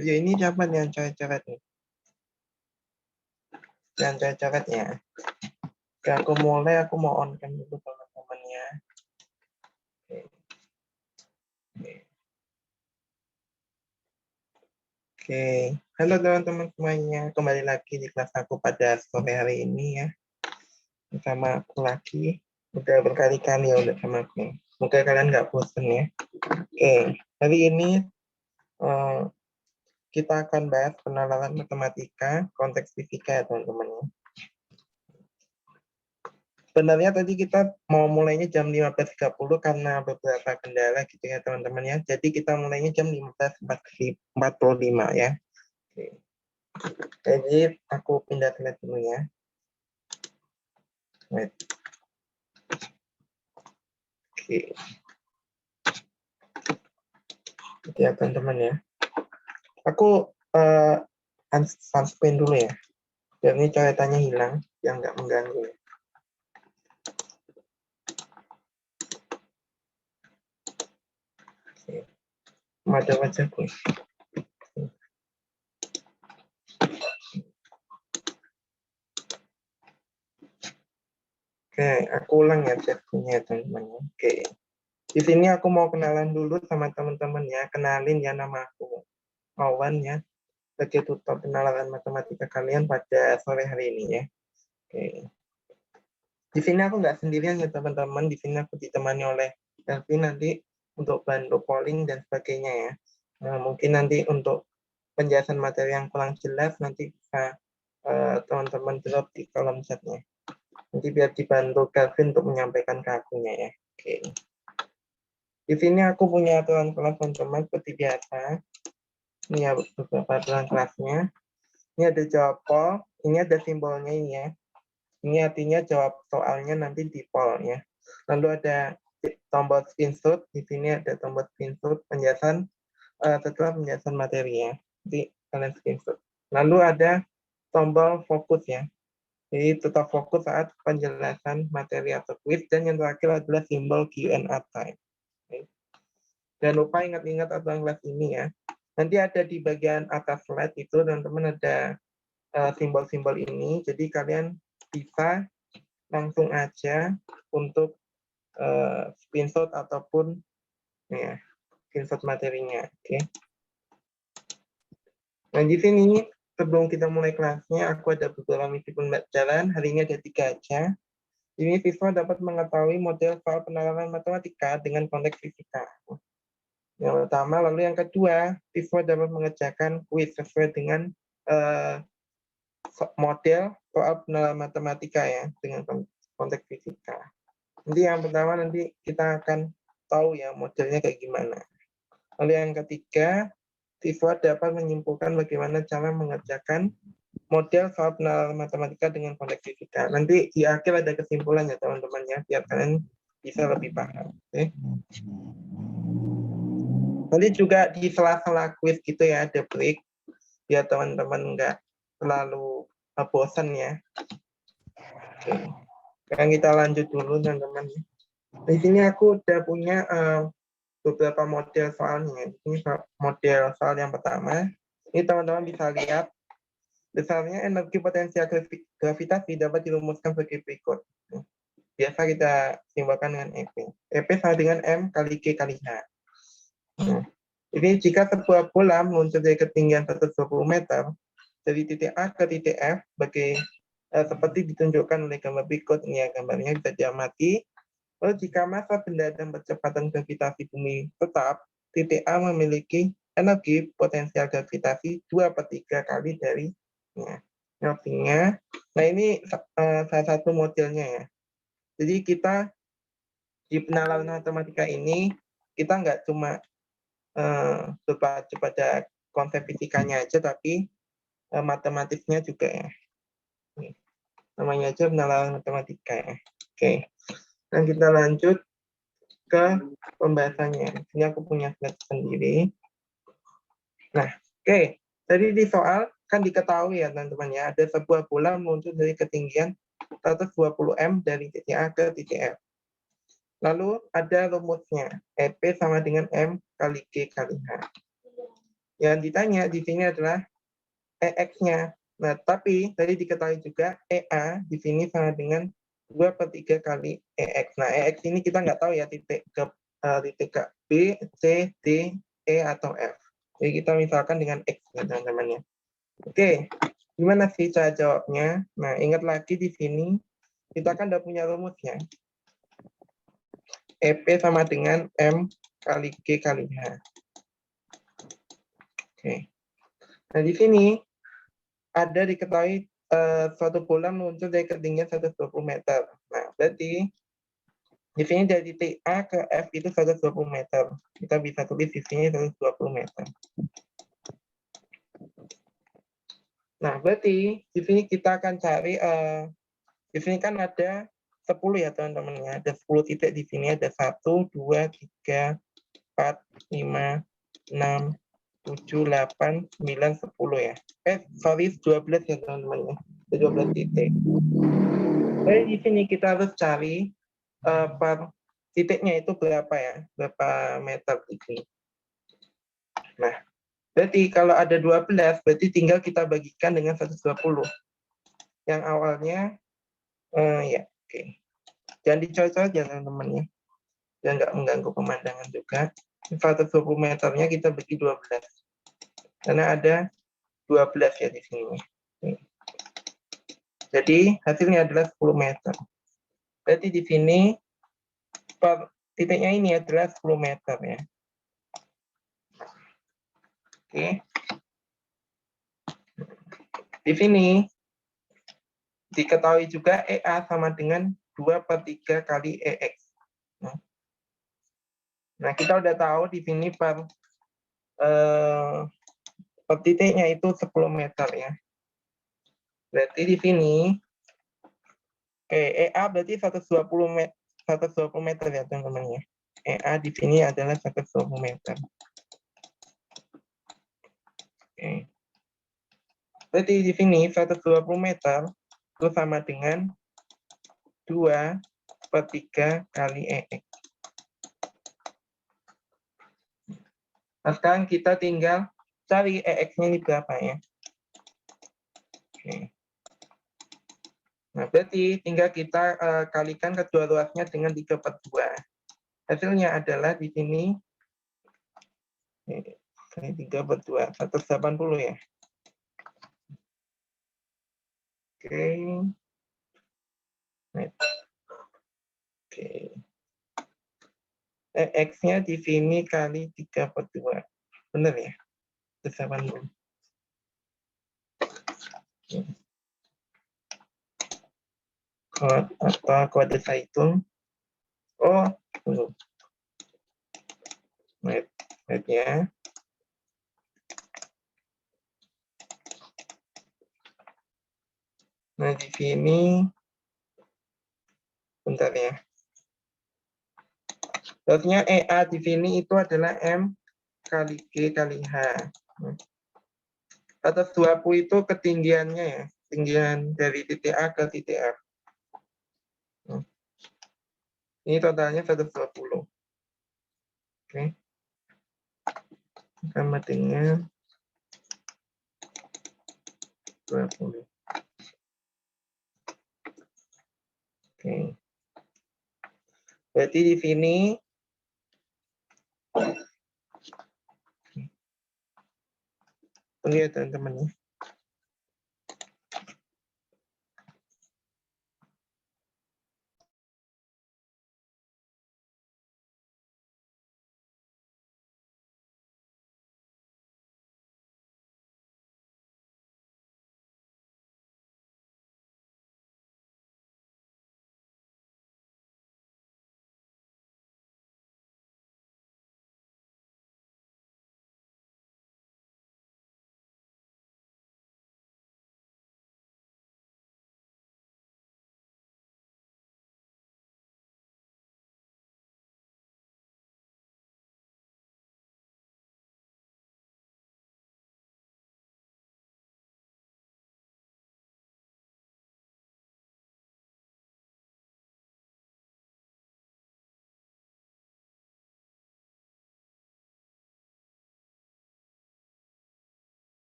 Ya ini siapa nih yang coret-coret nih? Yang coret-coret ya. Oke, aku mulai, aku mau on kan dulu teman-teman ya. Oke. Oke. Oke, halo teman-teman semuanya. Kembali lagi di kelas aku pada sore hari ini ya. Bersama aku lagi. Udah berkali-kali ya udah sama aku. Semoga kalian nggak bosan ya. Oke, hari ini kita akan bahas penalaran matematika konteks fisika ya teman-teman. Sebenarnya tadi kita mau mulainya jam 15.30 karena beberapa kendala gitu ya teman-teman ya. Jadi kita mulainya jam 15.45 ya. Oke. Jadi aku pindah slide dulu ya. Wait. Oke. Ya teman-teman ya. Aku unspin dulu ya. Biar ini coretannya hilang, yang nggak mengganggu ya. Oke. Ada wajahku. Oke, aku ulang ya chatnya teman-teman. Oke. Di sini aku mau kenalan dulu sama teman-teman ya. Kenalin ya, nama aku Awan ya. Sebagai tutor penalaran matematika kalian pada sore hari ini ya. Oke. Di sini aku nggak sendirian ya teman-teman. Di sini aku ditemani oleh Kelvin nanti untuk bantu polling dan sebagainya ya. Nah, mungkin nanti untuk penjelasan materi yang kurang jelas nanti bisa teman-teman drop di kolom chatnya. Nanti biar dibantu Kelvin untuk menyampaikan ke akunya ya. Oke. Di sini aku punya aturan kelas teman-teman seperti biasa. Ini ya beberapa aturan kelasnya. Ini ada jawab poll, ini ada simbolnya ini ya. Ini artinya jawab soalnya nanti di poll ya. Lalu ada tombol screenshot, di sini ada tombol screenshot penjelasan setelah penjelasan materi ya. Jadi kalian screenshot. Lalu ada tombol fokus ya. Jadi tetap fokus saat penjelasan materi atau quiz, dan yang terakhir adalah simbol Q&A time. Jangan lupa ingat-ingat aturan kelas ini ya. Nanti ada di bagian atas slide itu teman-teman ada simbol-simbol ini. Jadi kalian bisa langsung aja untuk screenshot ataupun ya screenshot materinya. Oke. Nah di sini sebelum kita mulai kelasnya, aku ada beberapa misi pembelajaran. Hari ini ada 3 aja. Ini siswa dapat mengetahui model soal penalaran matematika dengan konteks fisika. Yang pertama, lalu yang kedua, siswa dapat mengerjakan kuis sesuai dengan model soal penalaran matematika ya, dengan konteks fisika. Nanti yang pertama nanti kita akan tahu ya modelnya kayak gimana. Lalu yang ketiga, siswa dapat menyimpulkan bagaimana cara mengerjakan model soal penalaran matematika dengan konteks fisika. Nanti di akhir ada kesimpulan ya teman-teman ya, biar kalian bisa lebih paham. Oke. Nanti juga di sela-sela quiz gitu ya, ada break, biar teman-teman nggak terlalu bosan ya. Oke. Sekarang kita lanjut dulu teman-teman. Di sini aku udah punya beberapa model soalnya. Ini model soal yang pertama. Ini teman-teman bisa lihat. Besarnya energi potensial gravitasi dapat dirumuskan sebagai berikut. Biasa kita simbolkan dengan EP. EP sama dengan M kali G kali H. Nah, ini jika sebuah bola meluncur dari ketinggian 120 meter dari titik A ke titik F seperti ditunjukkan oleh gambar berikut. Ini ya gambarnya bisa diamati. Lalu jika massa benda dan percepatan gravitasi bumi tetap, titik A memiliki energi potensial gravitasi 2/3 kali dari artinya. Nah ini salah satu modelnya ya. Jadi kita di penalaran matematika ini kita nggak cuma berpacu pada konsep fisikanya aja, tapi matematiknya juga ya. Namanya aja penalaran matematika ya. Oke. Dan kita lanjut ke pembahasannya. Ini aku punya slide sendiri. Nah, oke. Tadi di soal kan diketahui ya teman-teman ya, ada sebuah bola meluncur dari ketinggian 120 m dari titik A ke titik F. Lalu ada rumusnya, EP sama dengan M kali G kali H. Yang ditanya di sini adalah EX-nya. Nah, tapi tadi diketahui juga EA di sini sama dengan 2/3 kali EX. Nah, EX ini kita nggak tahu ya titik ke B, C, D, E, atau F. Jadi kita misalkan dengan X ya teman-teman ya. Oke, gimana sih cara jawabnya? Nah, ingat lagi di sini kita kan udah punya rumusnya. EP sama dengan M kali G kali H. Oke. Nah, di sini ada diketahui suatu bola meluncur dari ketinggian 120 meter. Nah, berarti di sini dari titik A ke F itu 120 meter. Kita bisa tulis di sini 120 meter. Nah, berarti di sini kita akan cari, di sini kan ada 10 ya teman-teman ya. Ada 10 titik di sini, ada 1, 2, 3, 4, 5, 6, 7, 8, 9, 10 ya. Sorry, 12 ya teman-teman ya. 12 titik. Jadi di sini kita harus cari per titiknya itu berapa ya, berapa meter di sini. Nah, berarti kalau ada 12, berarti tinggal kita bagikan dengan 120. Yang awalnya, ya, oke. Jangan dicoret-coret ya teman-teman ya. Dan nggak mengganggu pemandangan juga. 120 meternya kita bagi 12. Karena ada 12 ya di sini. Jadi hasilnya adalah 10 meter. Berarti di sini per titiknya ini adalah 10 meter ya. Oke. Di sini diketahui juga EA sama dengan 2/3 kali EX. Nah, kita udah tahu di sini per titiknya itu 10 meter ya. Berarti di sini EA berarti 120 meter ya teman-teman ya. EA di sini adalah 120 meter. Oke. Berarti di sini 120 meter itu sama dengan 2/3 kali EX. Nah, sekarang kita tinggal cari EX-nya ini berapa ya. Oke. Nah, berarti tinggal kita kalikan kedua ruasnya dengan 3/2. Hasilnya adalah di sini 3/2, 180 ya. Oke. Nah, oke. X-nya di sini kali 3/2. Benar ya? 180. Kode Zaitun. Oh, tunggu. Wait ya. Nah, di sini bentar ya. Berarti EA di sini itu adalah M kali G kali H. Atas 20 itu ketinggiannya ya. Ketinggian dari titik A ke titik F. Ini totalnya 120. Oke. Sama dengan 20. Oke. Berarti di sini lihat teman-teman ya.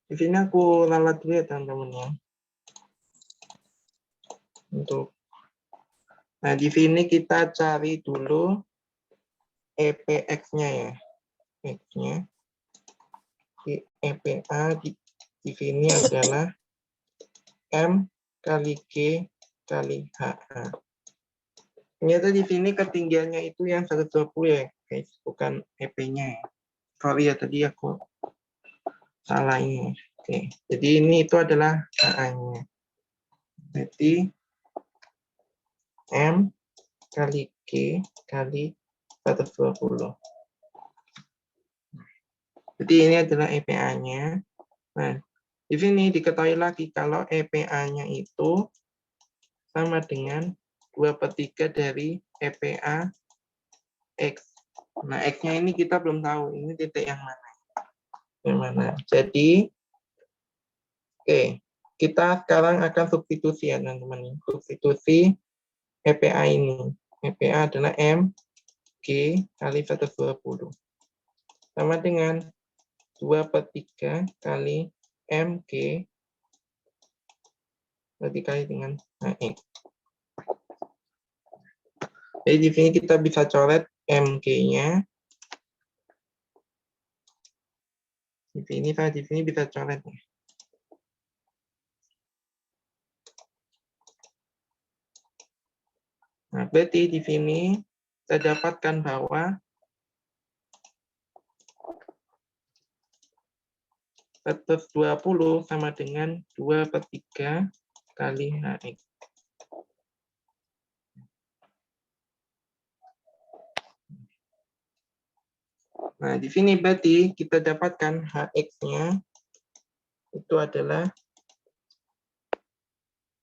Di sini aku ralat dulu ya teman-teman ya. Nah, di sini kita cari dulu EPX-nya ya. X-nya di EPA di sini adalah M kali G kali HA. Ternyata di sini ketinggiannya itu yang 120 ya, guys, bukan EP-nya ya. Sorry ya, tadi aku salah ini. Oke, jadi ini itu adalah HA-nya. Jadi M kali G kali 120. Jadi ini adalah EPA-nya. Nah, di sini diketahui lagi kalau EPA-nya itu sama dengan 2/3 dari EPA X. Nah, X-nya ini kita belum tahu. Ini titik yang mana. Yang mana. Jadi, oke. Kita sekarang akan substitusi ya, teman-teman. Substitusi EPA ini. EPA adalah M, G, kali 120. Sama dengan 2/3 kali MG dikali dengan HX. Jadi di sini kita bisa coret MG-nya. Di sini bisa coret. Nah, berarti di sini kita dapatkan bahwa 120 sama dengan 2/3 kali HX. Nah, di sini berarti kita dapatkan HX-nya itu adalah,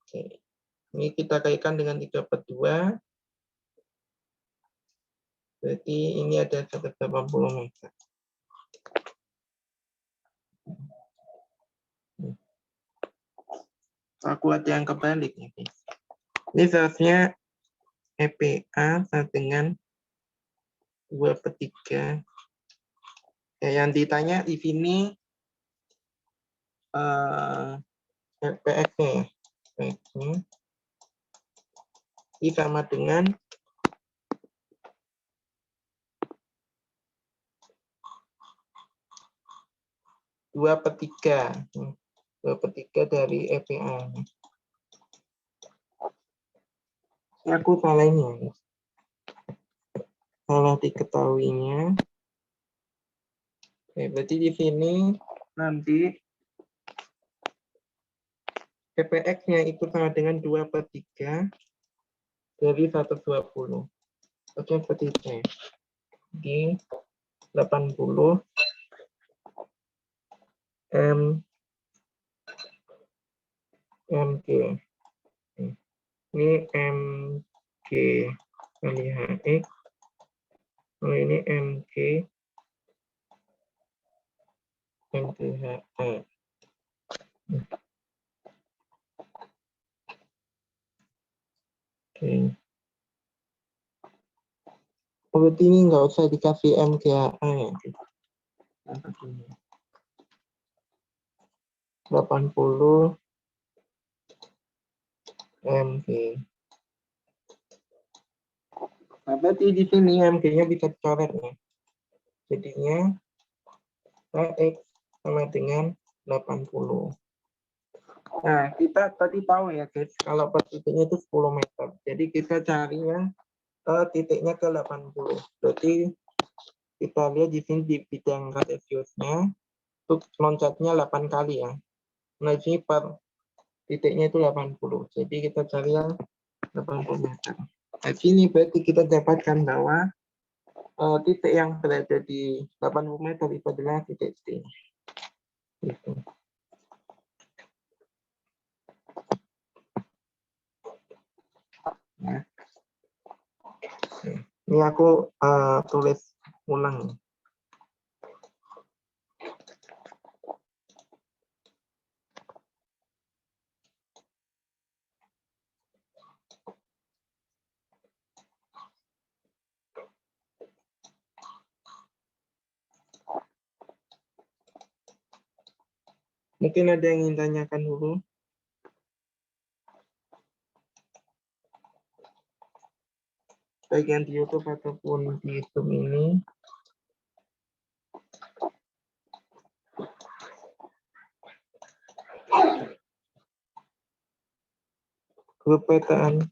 oke, ini kita kaitkan dengan 3/2, berarti ini ada 180 meter. Aku ada yang kebalik nih. Ini seharusnya EPA sama dengan 2/3. Ya, yang ditanya di sini EPX-nya ya. EPX-nya ini sama dengan 2/3. 2/3 dari EPA. Ini aku salah ini ya. Salah diketahuinya. Oke, berarti di sini nanti EPX-nya itu sama dengan 2/3 dari 120. Oke, seperti itu ya. Di 80 MG. Ini MG kali HX. Kalau ini MG HA. Oke. Berarti ini nggak usah dikasih MGHA ya. 80 MG. Nah, berarti di sini MG-nya bisa dicoret nih. Jadinya HX sama dengan 80. Nah, kita tadi tahu ya guys, kalau per titiknya itu 10 meter. Jadi kita cari yang titiknya ke 80. Berarti kita lihat di sini di bidang radiusnya, untuk loncatnya 8 kali ya. Nah, ini per titiknya itu 80. Jadi kita cari yang 80 meter. Nah, sini berarti kita dapatkan bahwa titik yang berada di 80 meter itu adalah titik D. Gitu. Nah, ini aku tulis ulang. Mungkin ada yang ingin tanyakan dulu. Baik yang di YouTube ataupun di Zoom ini. Grup petaan.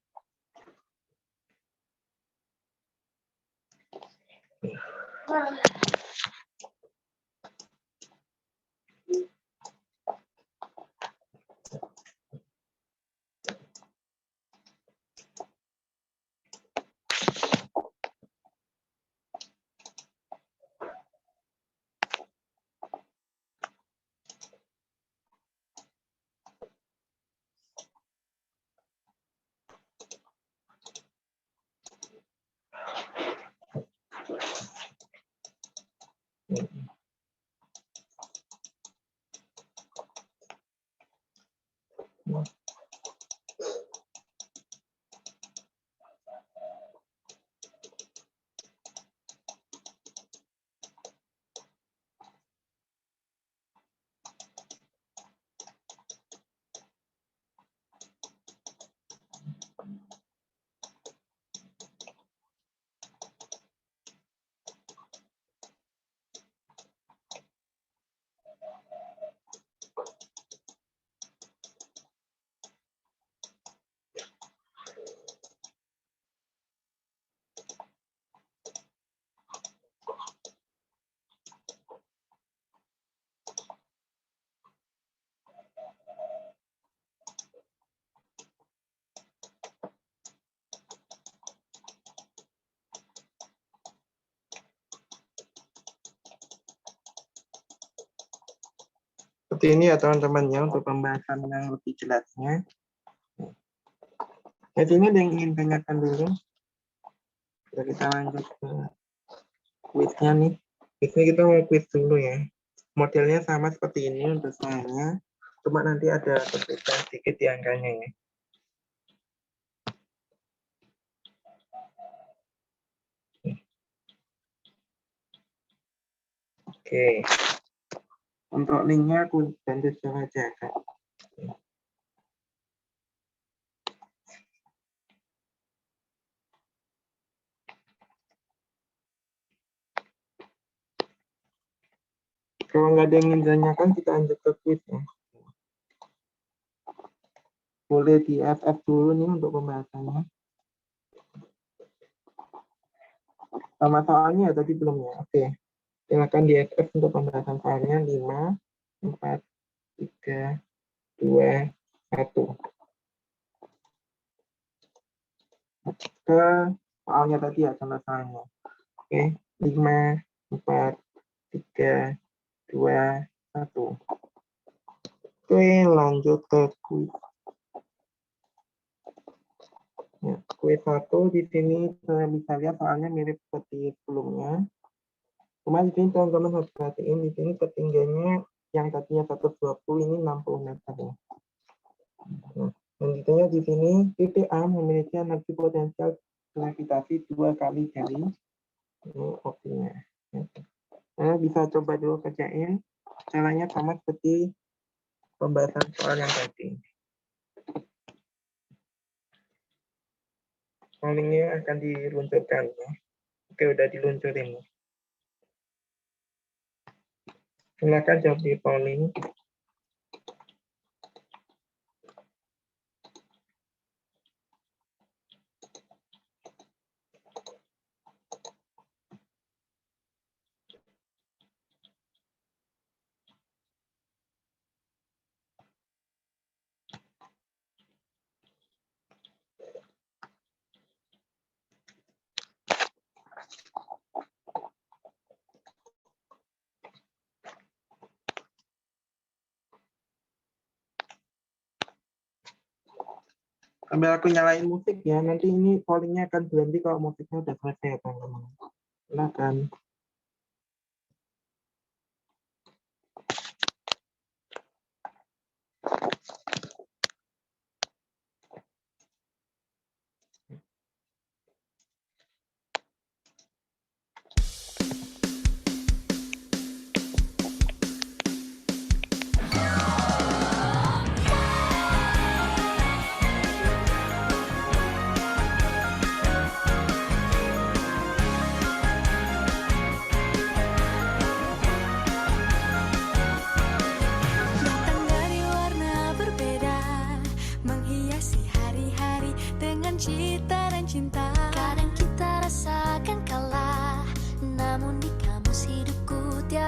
Seperti ini ya teman-teman ya untuk pembahasan yang lebih jelasnya. Jadi ini ada yang ingin tanyakan dulu. Kita lanjut ke kuisnya nih. Ini kita mau kuis dulu ya. Modelnya sama seperti ini untuk semuanya. Cuma nanti ada perbedaan sedikit di angkanya ya. Oke. Untuk linknya aku bantu coba aja kan. Kalau nggak ada yang ingin tanyakan, kita lanjut ke kuis ya. Boleh di FF dulu nih untuk pembahasannya. Sama soalnya ya tadi belum ya. Oke. Silakan di FF untuk pembahasan soalnya 5, 4, 3, 2, 1. Ke soalnya tadi ya contoh soalnya. Oke. 5, 4, 3, 2, 1. Oke, lanjut ke kuis. Ya, kuis 1 di sini saya bisa lihat soalnya mirip seperti sebelumnya. Cuma di sini teman-teman harus perhatiin di sini ketinggiannya yang tadinya 120 ini 60 meter ya. Nah, selanjutnya di sini titik A memiliki energi potensial gravitasi 2 kali dari ini opsinya. Nah, bisa coba dulu kerjain. Caranya sama seperti pembahasan soal yang tadi. Linknya akan diluncurkan ya. Oke, udah diluncurin. Silakan jawab di polling. Sambil aku nyalain musik ya, nanti ini pollingnya akan berhenti kalau musiknya udah selesai ya teman-teman. Silakan.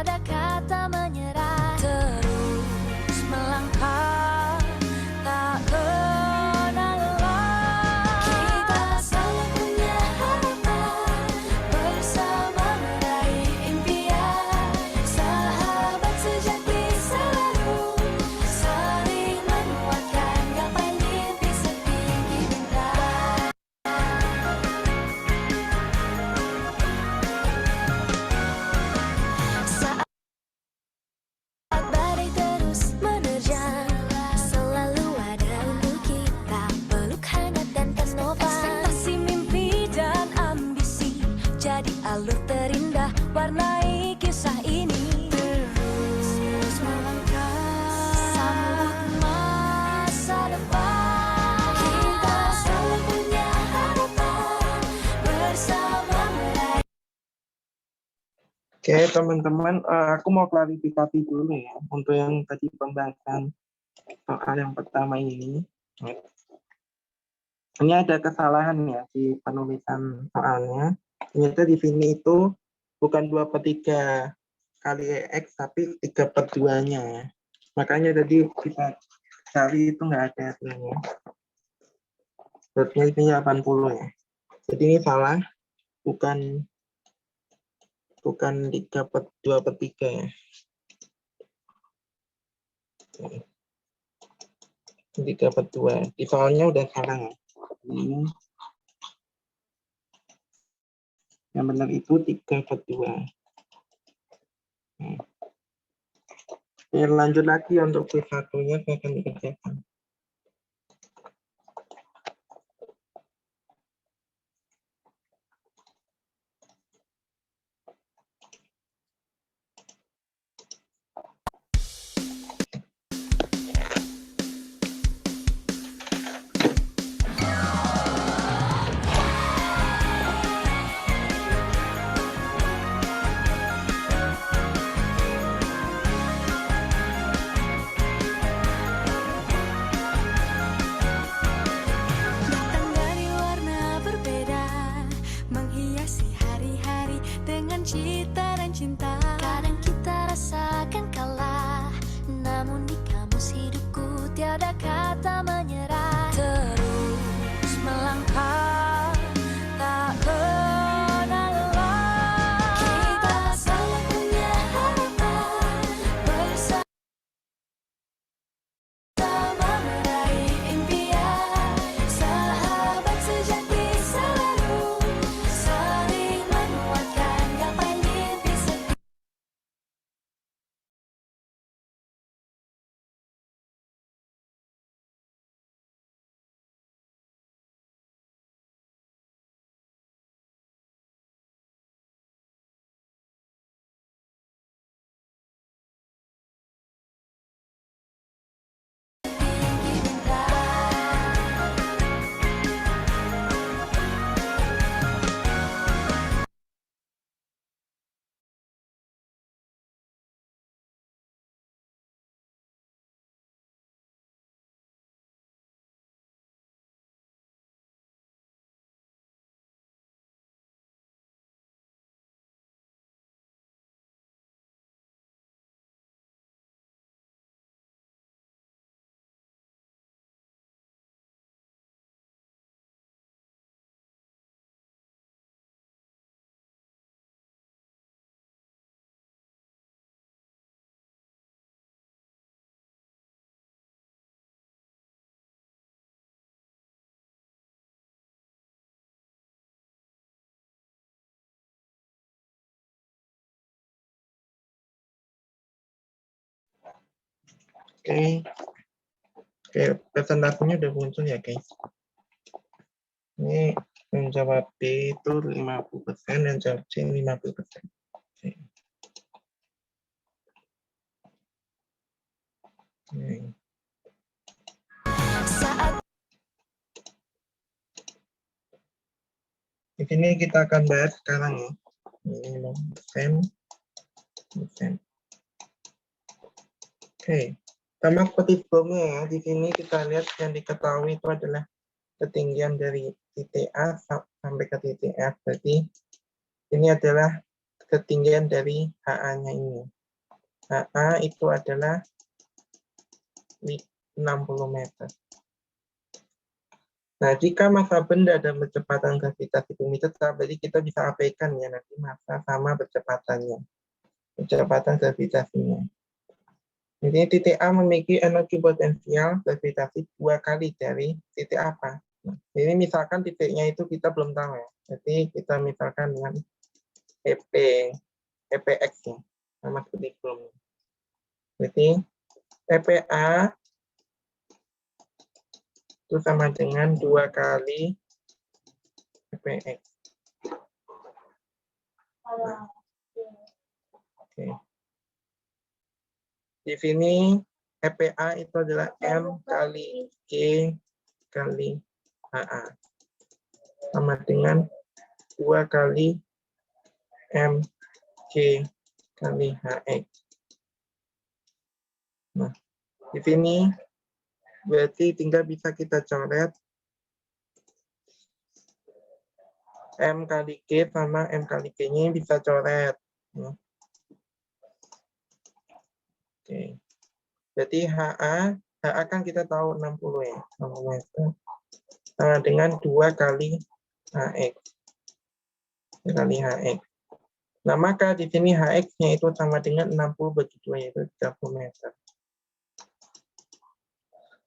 tiada kata menyerah. Terus melangkah, tak kenal lelah. Kita selalu punya harapan, bersama meraih impian. Sahabat sejati selalu saling menguatkan, gapai mimpi setinggi bintang. Saat badai terus menerjang, selalu ada untuk kita peluk hangat dan tas nova. Ekspresi mimpi dan ambisi jadi alur terindah, warnai kisah ini. Terus melangkah, sambut masa depan. Kita selalu punya harapan, bersama meraih. Oke, teman-teman, aku mau klarifikasi dulu ya untuk yang tadi pembahasan soal yang pertama ini. Ini ada kesalahan ya di penulisan soalnya. Ternyata di sini itu bukan 2/3 kali X, tapi 3/2-nya ya. Makanya tadi kita cari itu nggak ada artinya. Berarti ini 80 ya. Jadi ini salah, bukan 2/3 ya. 3/2. Di soalnya udah salah ya. Ini yang benar itu 3/2. Ya, lanjut lagi untuk quiz satunya saya akan dikerjakan. Datang dari warna berbeda, menghiasi hari-hari dengan cita dan cinta. Kadang kita rasakan kalah, namun di kamus hidupku tiada kata menyerah. Terus melangkah, tak kenal lelah. Kita selalu punya harapan, bersama meraih impian. Sahabat sejati selalu saling menguatkan, gapai mimpi setinggi. Oke, presentasinya udah muncul ya guys. Ini yang jawab B itu 50% dan jawab C 50%. Oke. Saat Di sini kita akan bahas sekarang ya. Ini 50%. Oke, sama seperti sebelumnya ya. Di sini kita lihat yang diketahui itu adalah ketinggian dari titik A sampai ke titik F. Berarti ini adalah ketinggian dari HA-nya ini. HA itu adalah 60 meter. Nah, jika massa benda dan kecepatan gravitasi bumi tetap, jadi kita bisa abaikan ya nanti massa sama kecepatannya, kecepatan gravitasinya. Jadi titik A memiliki energi potensial gravitasi 2 kali dari titik apa? Nah, ini misalkan titiknya itu kita belum tahu ya. Jadi kita misalkan dengan EPX ya, sama seperti belum. Jadi EPA itu sama dengan 2 kali EPX. Oke. Di sini EPA itu adalah M kali G kali HA. Sama dengan 2 kali M G kali HX. Nah, di sini berarti tinggal bisa kita coret M kali G sama M kali G-nya bisa coret. Oke. Jadi HA kan kita tahu 60 ya. 60 meter. Sama dengan 2 kali HX. 2 kali HX. Nah, maka di sini HX-nya itu sama dengan 60 bagi 2, yaitu 30 meter.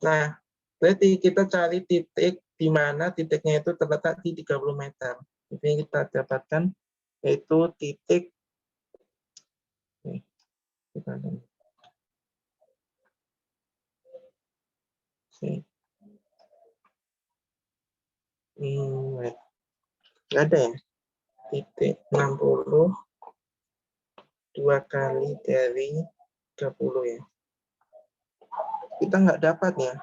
Nah, berarti kita cari titik di mana titiknya itu terletak di 30 meter. Jadi kita dapatkan yaitu titik nggak ada ya, titik 60 2 kali dari 30 ya. Kita nggak dapat ya.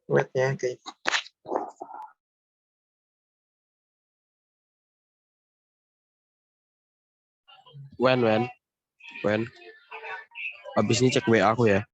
Wait ya guys. Wen. Habis ini cek WA aku ya.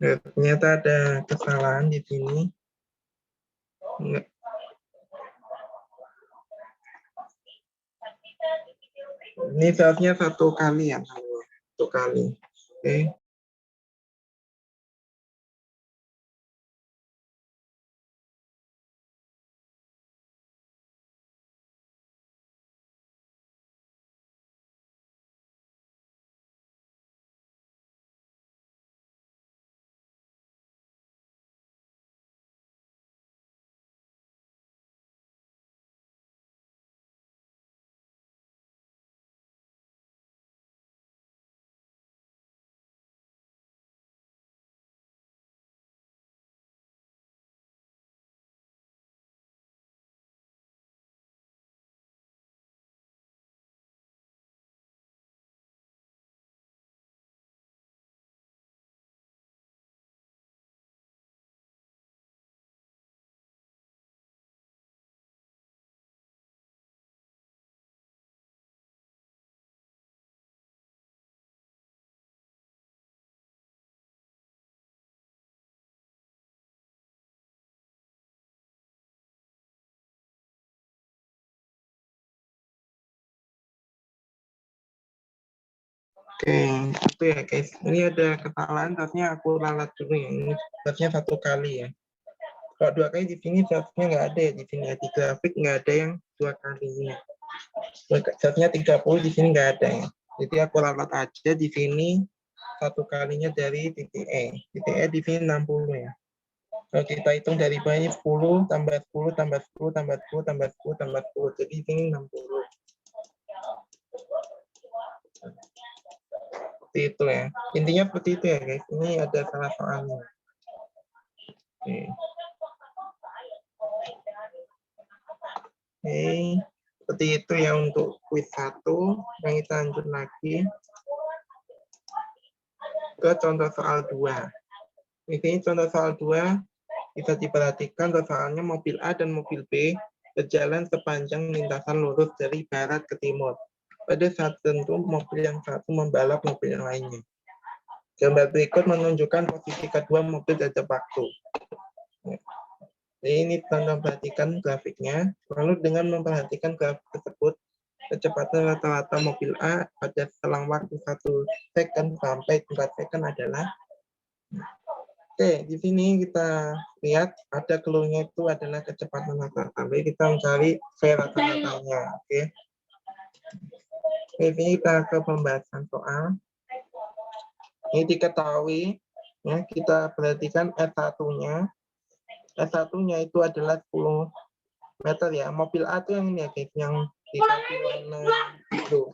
Ternyata ada kesalahan di sini. Enggak. Ini seharusnya 1 kali ya. 1 kali. Oke. Oke, itu ya guys. Ini ada kesalahan, seharusnya aku ralat dulu ya. Ini seharusnya 1 kali ya. Kalau 2 kali di sini seharusnya nggak ada ya. Di sini ya, di grafik nggak ada yang 2 kalinya. Seharusnya 30, di sini nggak ada ya. Jadi aku ralat aja di sini satu kalinya dari titik E. Titik E di sini 60 ya. Kalau kita hitung dari bawah ini 10 tambah 10 tambah 10 tambah 10 tambah 10 tambah 10. Jadi di sini 60. Seperti itu ya. Intinya seperti itu ya guys. Ini ada salah soalnya. Oke. Oke. Seperti itu ya untuk quiz 1. Yang kita lanjut lagi ke contoh soal 2. Ini contoh soal 2. Bisa diperhatikan soalnya mobil A dan mobil B berjalan sepanjang lintasan lurus dari barat ke timur. Pada saat tertentu, mobil yang satu membalap mobil yang lainnya. Gambar berikut menunjukkan posisi kedua mobil setiap waktu. Jadi ini tanda perhatikan grafiknya. Lalu dengan memperhatikan grafik tersebut, kecepatan rata-rata mobil A pada selang waktu 1 second sampai 4 second adalah. Oke, di sini kita lihat ada clue-nya itu adalah kecepatan rata-rata. Jadi kita mencari V rata-ratanya. Oke. Ini kita ke pembahasan soal. Ini diketahui, ya, kita perhatikan S1-nya. S1-nya itu adalah 10 meter ya. Mobil A itu yang ini ya, guys, yang dikasih warna biru.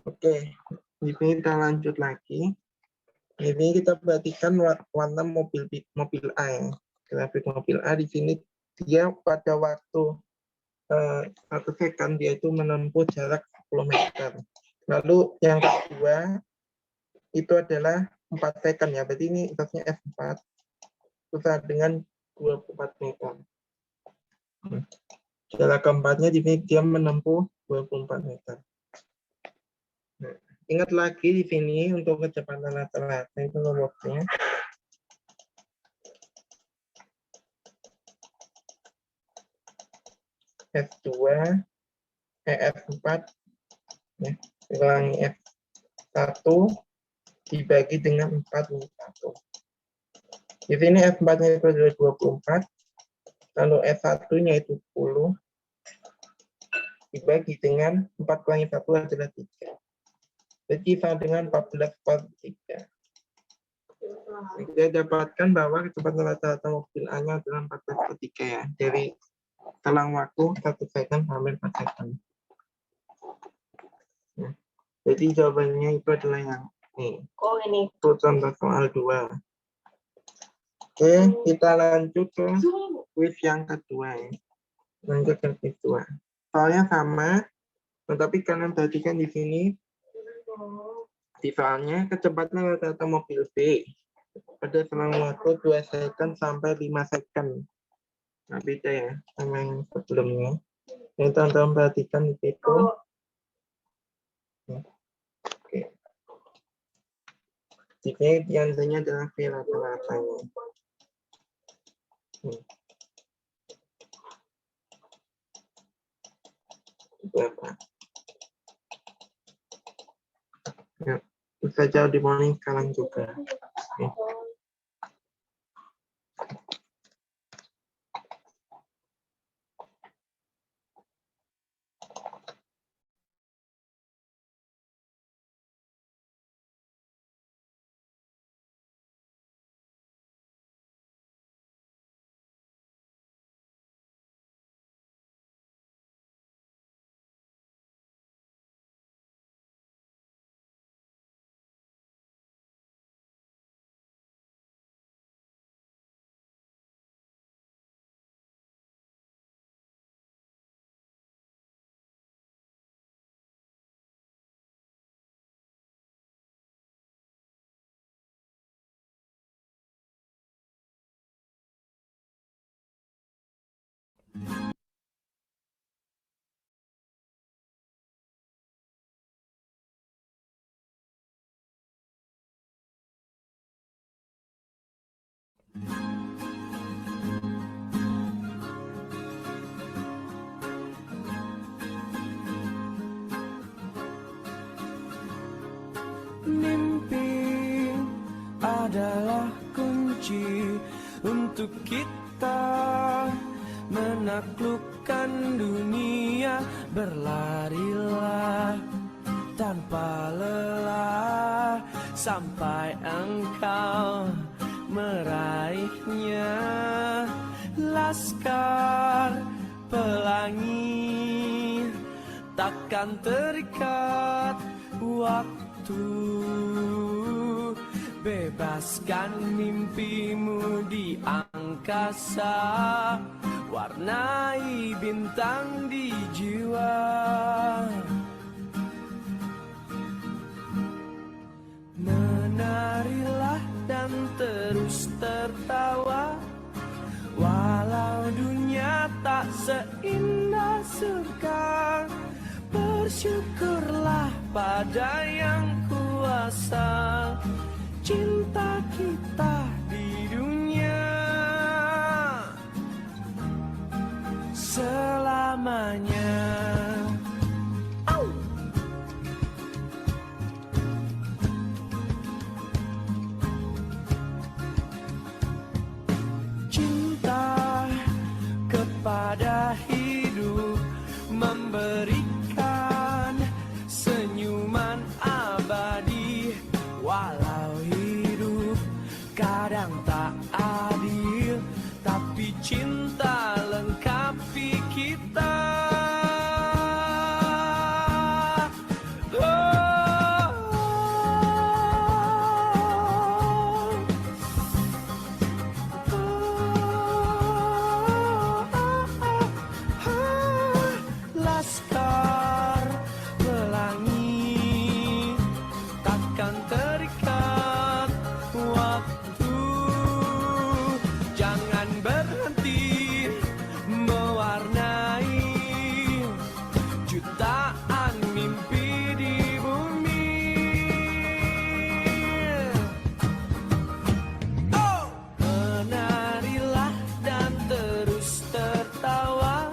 Oke, di sini kita lanjut lagi. Ini kita perhatikan warna mobil A ya. Grafik mobil A di sini dia pada waktu 1 second dia itu menempuh jarak 10 meter. Lalu yang kedua itu adalah 4 second ya. Berarti ini atasnya F4 susah dengan 24 meter. Jarak keempatnya di sini dia menempuh 24 meter. Nah, ingat lagi di sini untuk kecepatan rata-rata itu rumusnya. F2, F4, ya, ulangi F1 dibagi dengan 4 minus 1. Di sini F4-nya itu adalah 24, lalu F1-nya itu 10, dibagi dengan 4 kurangi 1 adalah 3. Jadi sama dengan 14/3. Kita dapatkan bahwa kecepatan rata-rata mobil A-nya adalah 14/3 ya. Dari selang waktu 1 second sampai 4 second. Ya. Jadi jawabannya itu adalah yang ini. Oh ini. Itu contoh soal 2. Oke, kita lanjut ke quiz yang kedua ya. Lanjut ke quiz 2. Soalnya sama, tetapi kalian perhatikan di sini. Di soalnya kecepatan rata-rata mobil B pada selang waktu 2 second sampai 5 second. Nah, beda ya sama yang sebelumnya. Yang teman-teman perhatikan di situ. Oke. Di sini biasanya adalah V rata-ratanya. Berapa? Ya, bisa jauh di morning sekarang juga. Oke. mimpi adalah kunci untuk kita menaklukkan dunia. Berlarilah tanpa lelah sampai engkau meraihnya. Laskar Pelangi takkan terikat waktu. Bebaskan mimpimu di angkasa, warnai bintang di jiwa. Menarilah dan terus tertawa, walau dunia tak seindah surga. Bersyukurlah pada yang kuasa, cinta kita di dunia selamanya. Cinta kepada hidup, memberikan senyuman abadi. Walau hidup kadang tak adil, tapi cinta lengkapi kita. Laskar Pelangi takkan terikat waktu. Jangan berhenti mewarnai jutaan mimpi di bumi. Menarilah dan terus tertawa,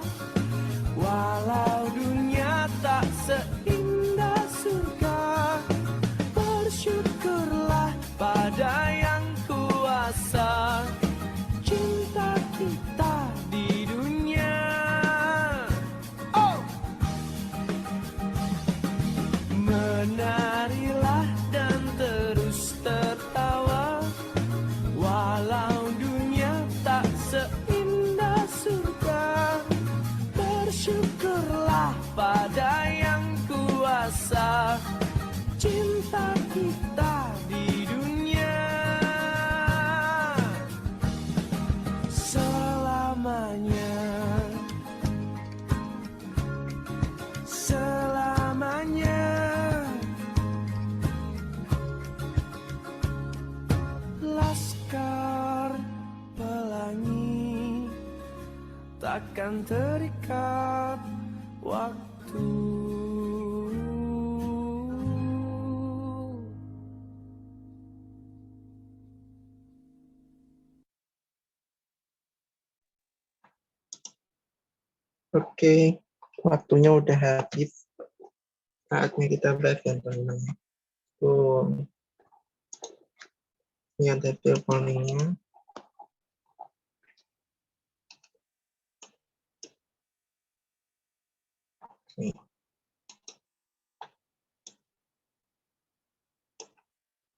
walau dunia tak seindah surga. Bersyukurlah pada yang kuasa, cinta kita di dunia menarilah dan terus tertawa, walau dunia tak seindah surga. Bersyukurlah pada yang kuasa, cinta kita di dunia selamanya. Selamanya. Laskar Pelangi takkan terikat waktu. Oke, waktunya udah habis. Saatnya kita bahas yang teman-teman. Tuh, ini ada polling-nya. Nih.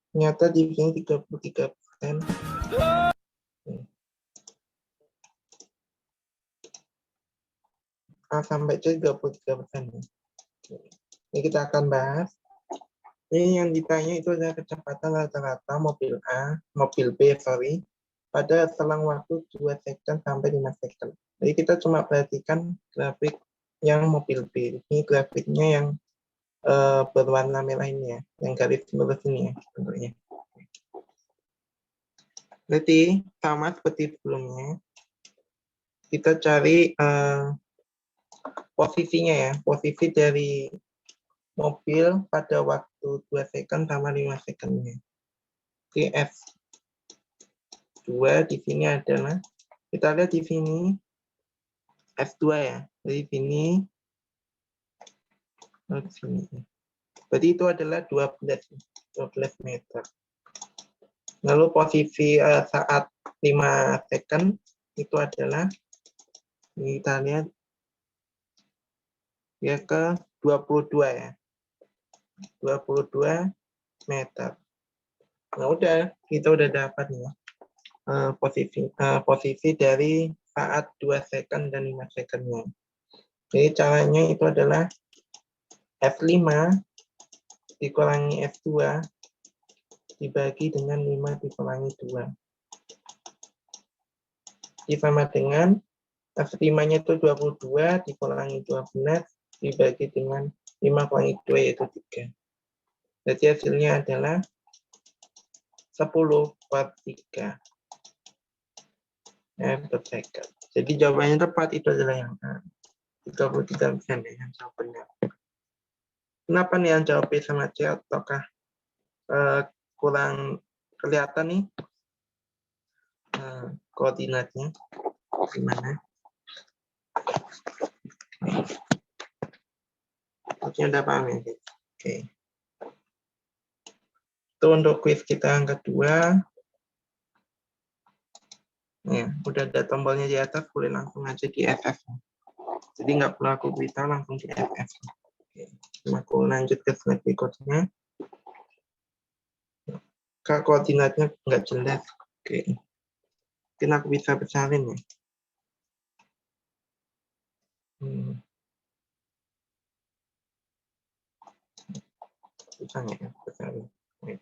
Ternyata di sini 33%. Sampai 33%. Ini kita akan bahas. Ini yang ditanya itu adalah kecepatan rata-rata mobil B, pada selang waktu 2 second sampai 5 second. Jadi kita cuma perhatikan grafik yang mobil B. Ini grafiknya yang berwarna merah ini ya, yang garis lurus ini ya bentuknya. Berarti sama seperti sebelumnya, kita cari posisinya ya, posisi dari mobil pada waktu 2 second sama 5 secondnya. Oke, F2 di sini adalah, kita lihat di sini F2 ya, dari sini ke sini. Berarti itu adalah 12. 12 meter. Lalu posisi saat 5 second itu adalah, kita lihat ya ke 22 ya. 22 meter. Nah, udah, kita udah dapat ya posisi dari saat 2 second dan 5 secondnya. Jadi caranya itu adalah F5 dikurangi F2 dibagi dengan 5 dikurangi 2. Jadi sama dengan F5-nya itu 22 dikurangi 12 dibagi dengan 5 kurangi 2 yaitu 3. Jadi hasilnya adalah 10/3 per second. Jadi jawabannya tepat itu adalah yang A. 33% yang jawab benar. Kenapa nih yang jawab B sama C? Ataukah kurang kelihatan nih koordinatnya gimana? Oke, udah paham ya guys? Oke. Itu untuk quiz kita yang kedua. Ya, udah ada tombolnya di atas, boleh langsung aja di FF. Jadi nggak perlu aku beritahu, langsung di FF. Oke. Aku lanjut ke slide berikutnya. Kak, koordinatnya nggak jelas. Oke. Mungkin aku bisa besarin ya. Bisa nggak ya besarin? Oke.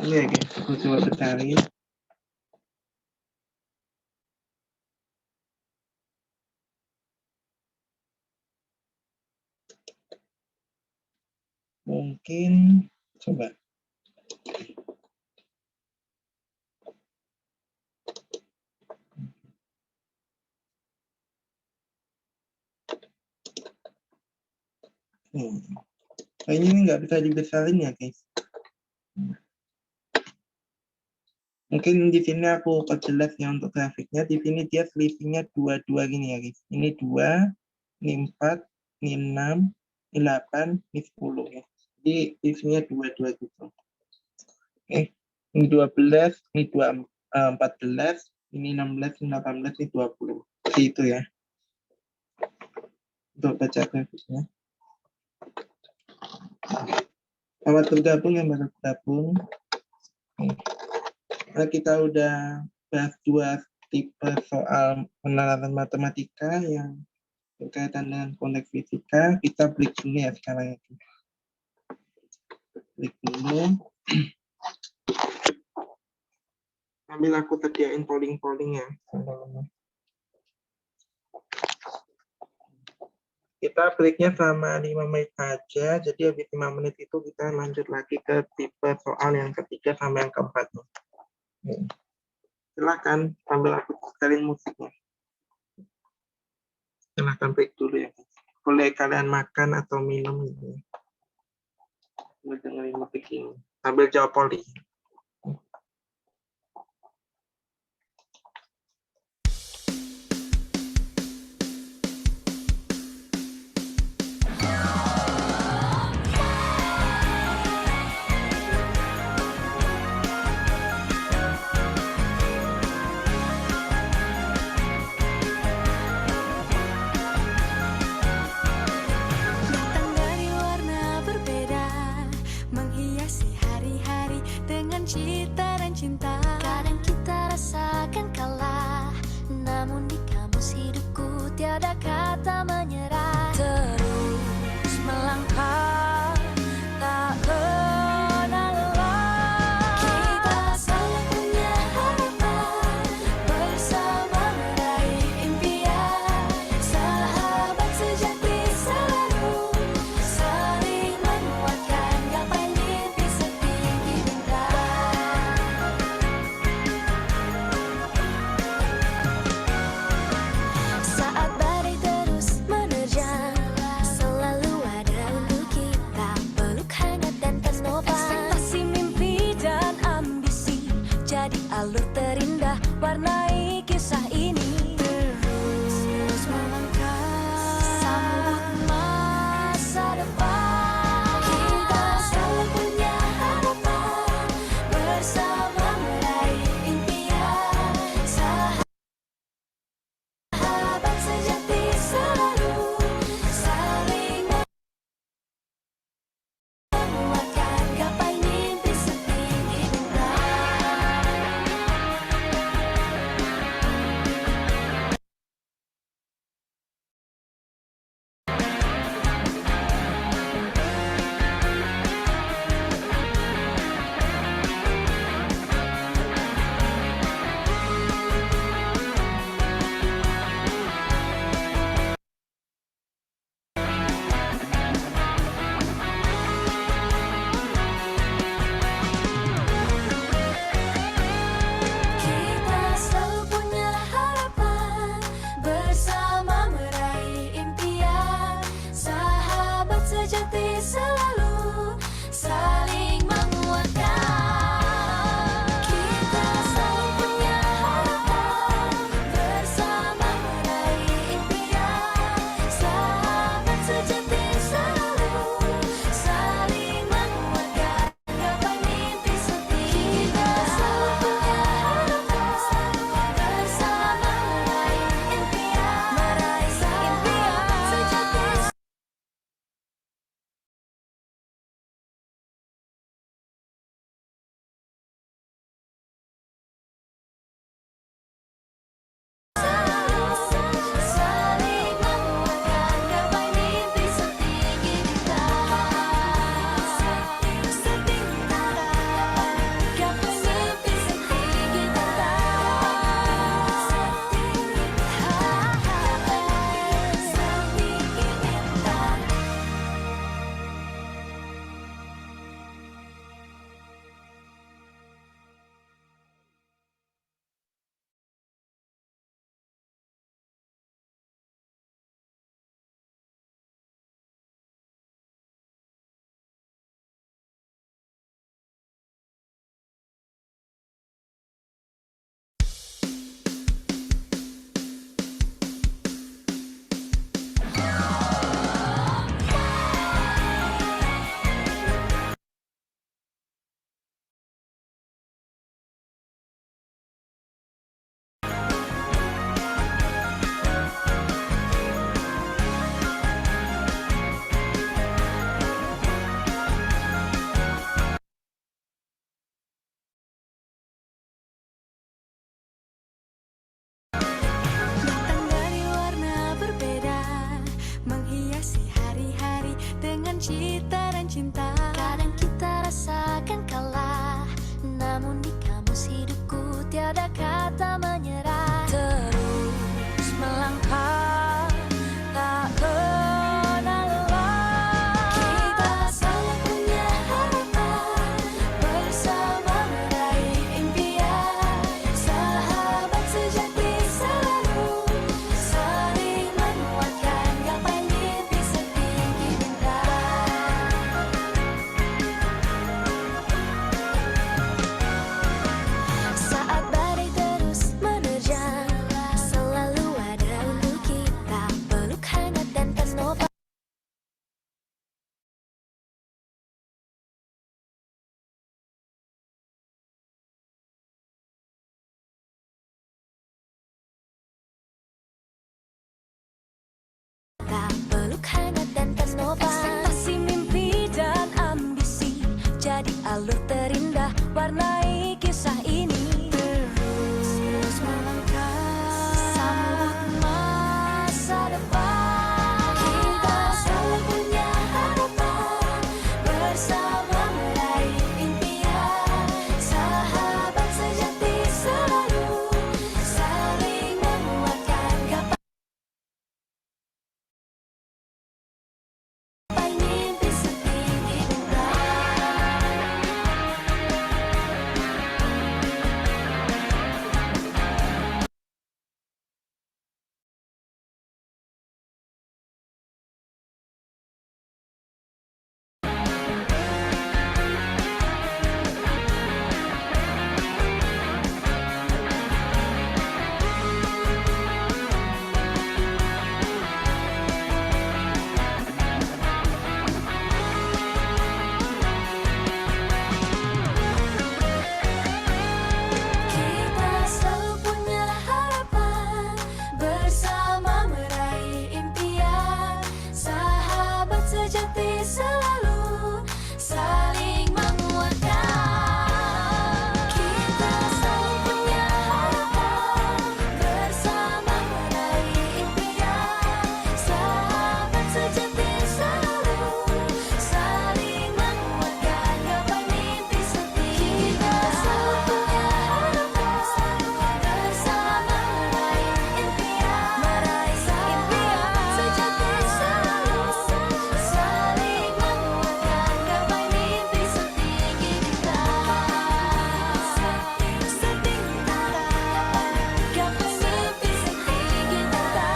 Ini ya guys, aku coba besarin. Mungkin coba. Kayaknya ini nggak bisa dibesarin ya guys. Mungkin di sini aku perjelas ya untuk grafiknya. Di sini dia selisihnya 22 gini ya guys. Ini 2, ini 4, ini 6, ini 8, ini 10 ya. Jadi selisihnya 22 gitu. Oke. Ini 12, ini 14, ini 16, ini 18, ini 20. Seperti itu ya. Untuk baca grafiknya. Selamat bergabung yang baru bergabung. Nah, kita udah bahas 2 tipe soal penerapan matematika yang berkaitan dengan konteks fisika. Kita break dulu ya sekarang itu. Break dulu. Sambil aku sediain polling-polling ya. Kita breaknya selama 5 menit aja. Jadi habis 5 menit itu kita lanjut lagi ke tipe soal yang ketiga sama yang keempat. Silakan sambil aku setelin musiknya. Silakan break dulu ya. Boleh kalian makan atau minum gitu. Sambil dengerin musik ini. Sambil jawab poli. Datang dari warna berbeda, menghiasi hari-hari dengan cita dan cinta. Kadang kita rasakan kalah, namun di kamus hidupku tiada kata menyerah. Terus melangkah, tak kenal lelah. Kita selalu punya harapan, bersama meraih impian. Sahabat sejati selalu saling menguatkan, gapai mimpi setinggi bintang. Saat badai terus menerjang, selalu ada untuk kita, peluk hangat dan ternoba. Ekspektasi, mimpi dan ambisi jadi alur terindah, warnai kisah ini. Terus melangkah, sambut cinta. Kadang kita rasakan kalah, namun di kamus hidupku tiada kata menyerah. Terus melangkah, tak kenal lelah. Kita selalu punya harapan, bersama meraih impian. Sahabat sejati selalu saling menguatkan, gapai mimpi setinggi bintang. Saat badai terus menerjang, selalu ada untuk kita, peluk hangat dan tak noba. Peluk hangat dan tak noba. Ekspektasi, mimpi dan ambisi jadi alur terindah, warnai kisah ini. Terus melangkah, sambut masa depan. Kita selalu punya harapan, bersama meraih impian. Sahabat sejati selalu saling menguatkan, gapai mimpi setinggi bintang. Kita selalu punya harapan, bersama meraih impian. Sahabat sejati selalu saling menguatkan. Kita selalu punya harapan, bersama meraih impian. Sahabat sejati selalu saling menguatkan, gapai mimpi setinggi bintang. Kita selalu punya harapan, bersama meraih impian. Sahabat sejati selalu saling menguatkan, gapai mimpi setinggi bintang. Setinggi bintang, gapai mimpi setinggi bintang.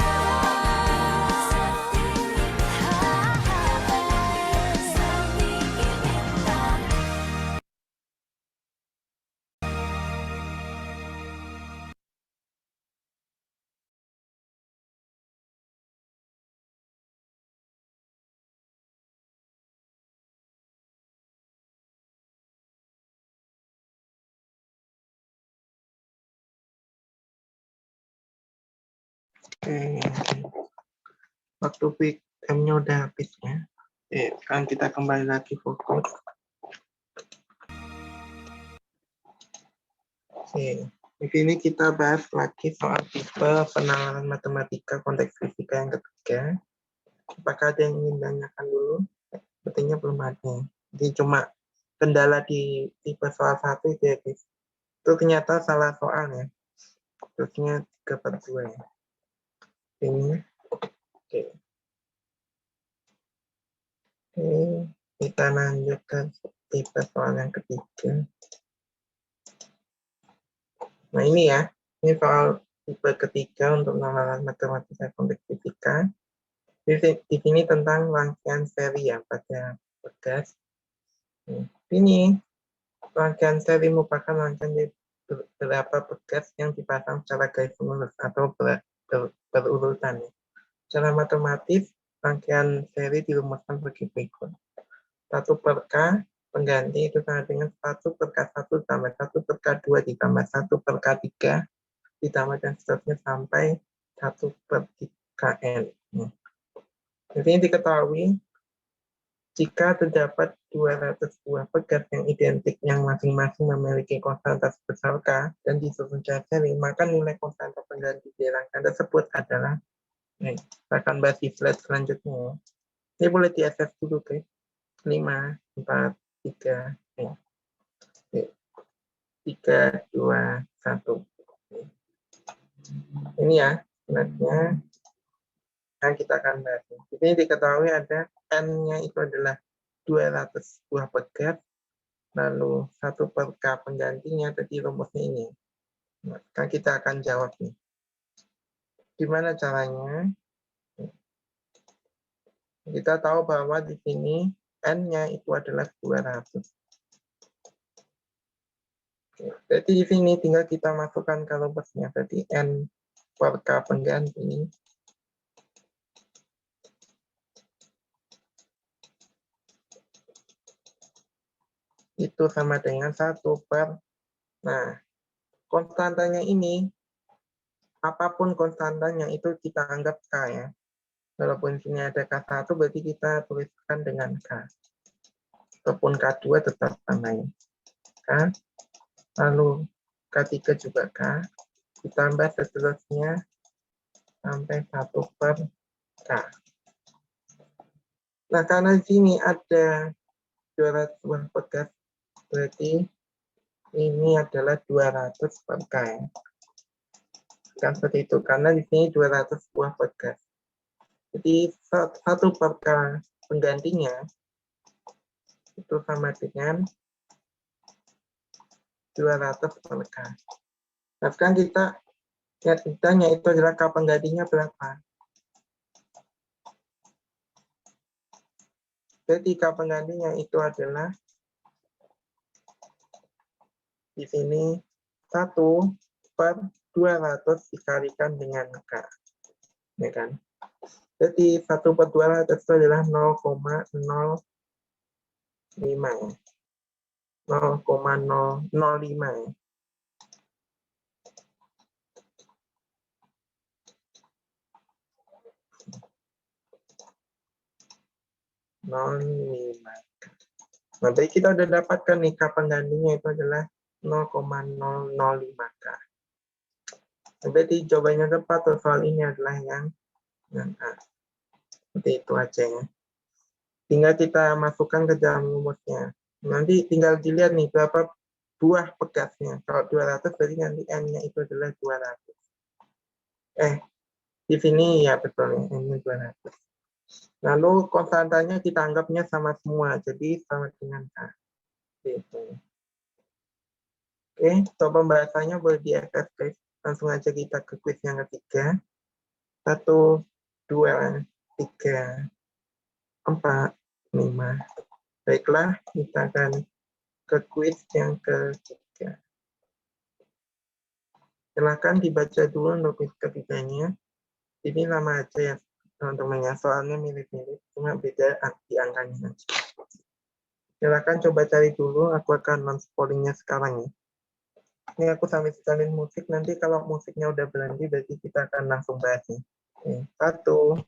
Oke, waktu peak time-nya udah habis ya. Oke, sekarang kita kembali lagi fokus. Oke, di sini kita bahas lagi soal tipe penanganan matematika konteks fisika yang ketiga. Apakah ada yang ingin tanyakan dulu? Sepertinya belum ada. Jadi cuma kendala di tipe soal 1 itu ya, guys. Itu ternyata salah soal ya. Terusnya 3/2 ya. Ini. Oke. Oke, kita lanjut ke tipe soal yang ketiga. Nah ini ya, ini soal tipe ketiga untuk penanganan matematika konteks fisika. Di sini tentang rangkaian seri ya pada bergas. Ini rangkaian seri merupakan rangkaian dari beberapa bergas yang dipasang secara garis lurus atau berurutan. Secara matematis, rangkaian seri dirumuskan sebagai berikut. 1/K pengganti itu sama dengan 1/K1 tambah 1/K2 ditambah 1/K3 ditambah dan seterusnya sampai 1/3Kn. Jadi diketahui jika terdapat 200 buah bergas yang identik yang masing-masing memiliki konstanta sebesar K dan disusun secara seri, maka nilai konstanta pengganti di rangkaian tersebut adalah, kita akan bahas di slide selanjutnya. Ini boleh di-access dulu, guys. 5, 4, 3, 3, 2, 1. Ini ya, sebenarnya yang kita akan bahas. Ini diketahui ada N-nya itu adalah 200 buah pegat, lalu 1 per K penggantinya, tadi rumusnya ini. Maka kita akan jawab nih. Gimana caranya? Kita tahu bahwa di sini N-nya itu adalah 200. Jadi di sini tinggal kita masukkan ke rumusnya. Jadi N per K pengganti itu sama dengan 1 per, nah, konstantanya ini, apapun konstantanya itu kita anggap K ya. Walaupun sini ada K1, berarti kita tuliskan dengan K. Ataupun K2 tetap sama ya. K, lalu K3 juga K, ditambah seterusnya sampai 1 per K. Nah, karena di sini ada 200 buah pegat, berarti ini adalah 200 per K. Kan seperti itu, karena di sini 200 buah pegat. Jadi 1 per K penggantinya itu sama dengan 200 per K. Nah, sekarang kita lihat ditanya itu adalah K penggantinya berapa. Jadi K penggantinya itu adalah di sini 1 per 200 dikalikan dengan K. Ya kan? Jadi 1 per 200 itu adalah 0,05 ya. 0,005 ya. Nah, jadi kita udah dapatkan nih K penggantinya itu adalah 0,005 K. Jadi jawabannya tepat untuk soal ini adalah yang A. Seperti itu aja ya. Tinggal kita masukkan ke dalam rumusnya. Nanti tinggal dilihat nih berapa buah pegatnya. Kalau 200 berarti nanti N-nya itu adalah 200. Di sini ya betul ya, N-nya 200. Lalu konstantanya kita anggapnya sama semua, jadi sama dengan K. Gitu. Oke, so pembahasannya boleh di FF, guys. Langsung aja kita ke quiz yang ketiga. 1, 2, 3, 4, 5. Baiklah, kita akan ke quiz yang ketiga. Silakan dibaca dulu untuk quiz ketiganya. Ini nama aja ya teman-teman ya, soalnya mirip-mirip, cuma beda di angkanya aja. Silakan coba cari dulu, aku akan launch pollingnya sekarang ya. Ini aku sambil sekalian musik, nanti kalau musiknya udah berhenti berarti kita akan langsung bahas nih. 1,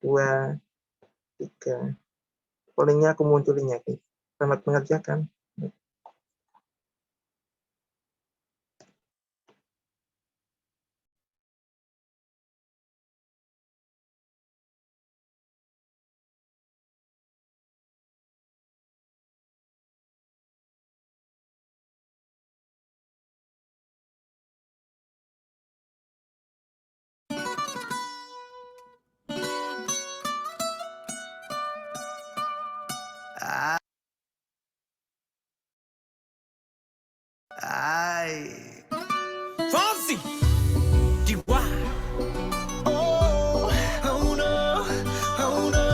2, 3. Pollingnya aku munculin ya, guys. Selamat mengerjakan. Ay. Fonsi. Chihuahua. Oh, oh no, oh no.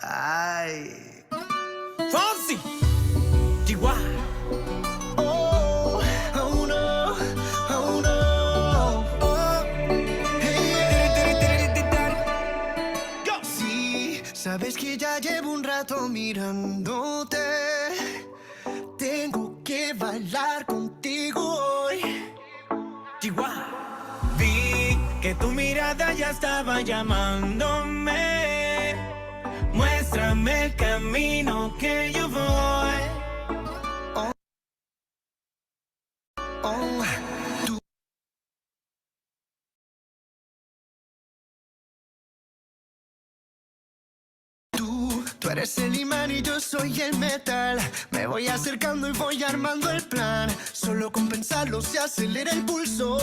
Ay. Fonsi. Chihuahua. Oh, oh no, oh no. Oh. Hey, go. Sí, sabes que ya llevo un rato mirándote. Tengo que bailar contigo hoy. Chihuahua. Vi que tu mirada ya estaba llamándome. Muéstrame el camino que yo voy. Oh, oh, tú tú eres el imán y yo soy el metal. Me voy acercando y voy armando el plan. Solo con pensarlo se acelera el pulso.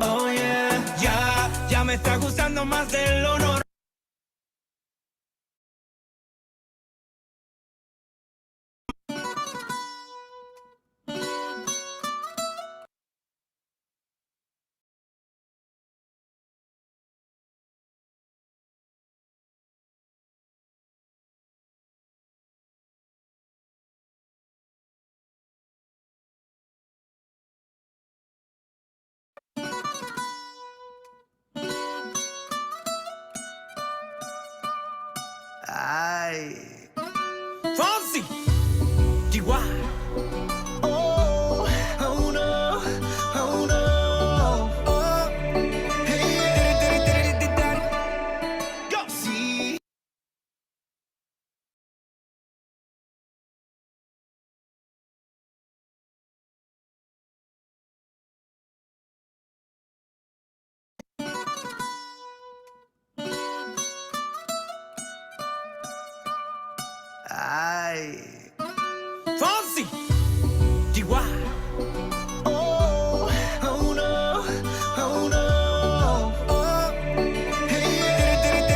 Oh yeah, ya me está gustando más de lo normal. Ay, Fonsi, Chihuahua. Oh, oh no, oh no, oh. Hey, go. Sí. Ay, Fonsi, Chihuahua. Oh, oh no, oh no, oh. Hey,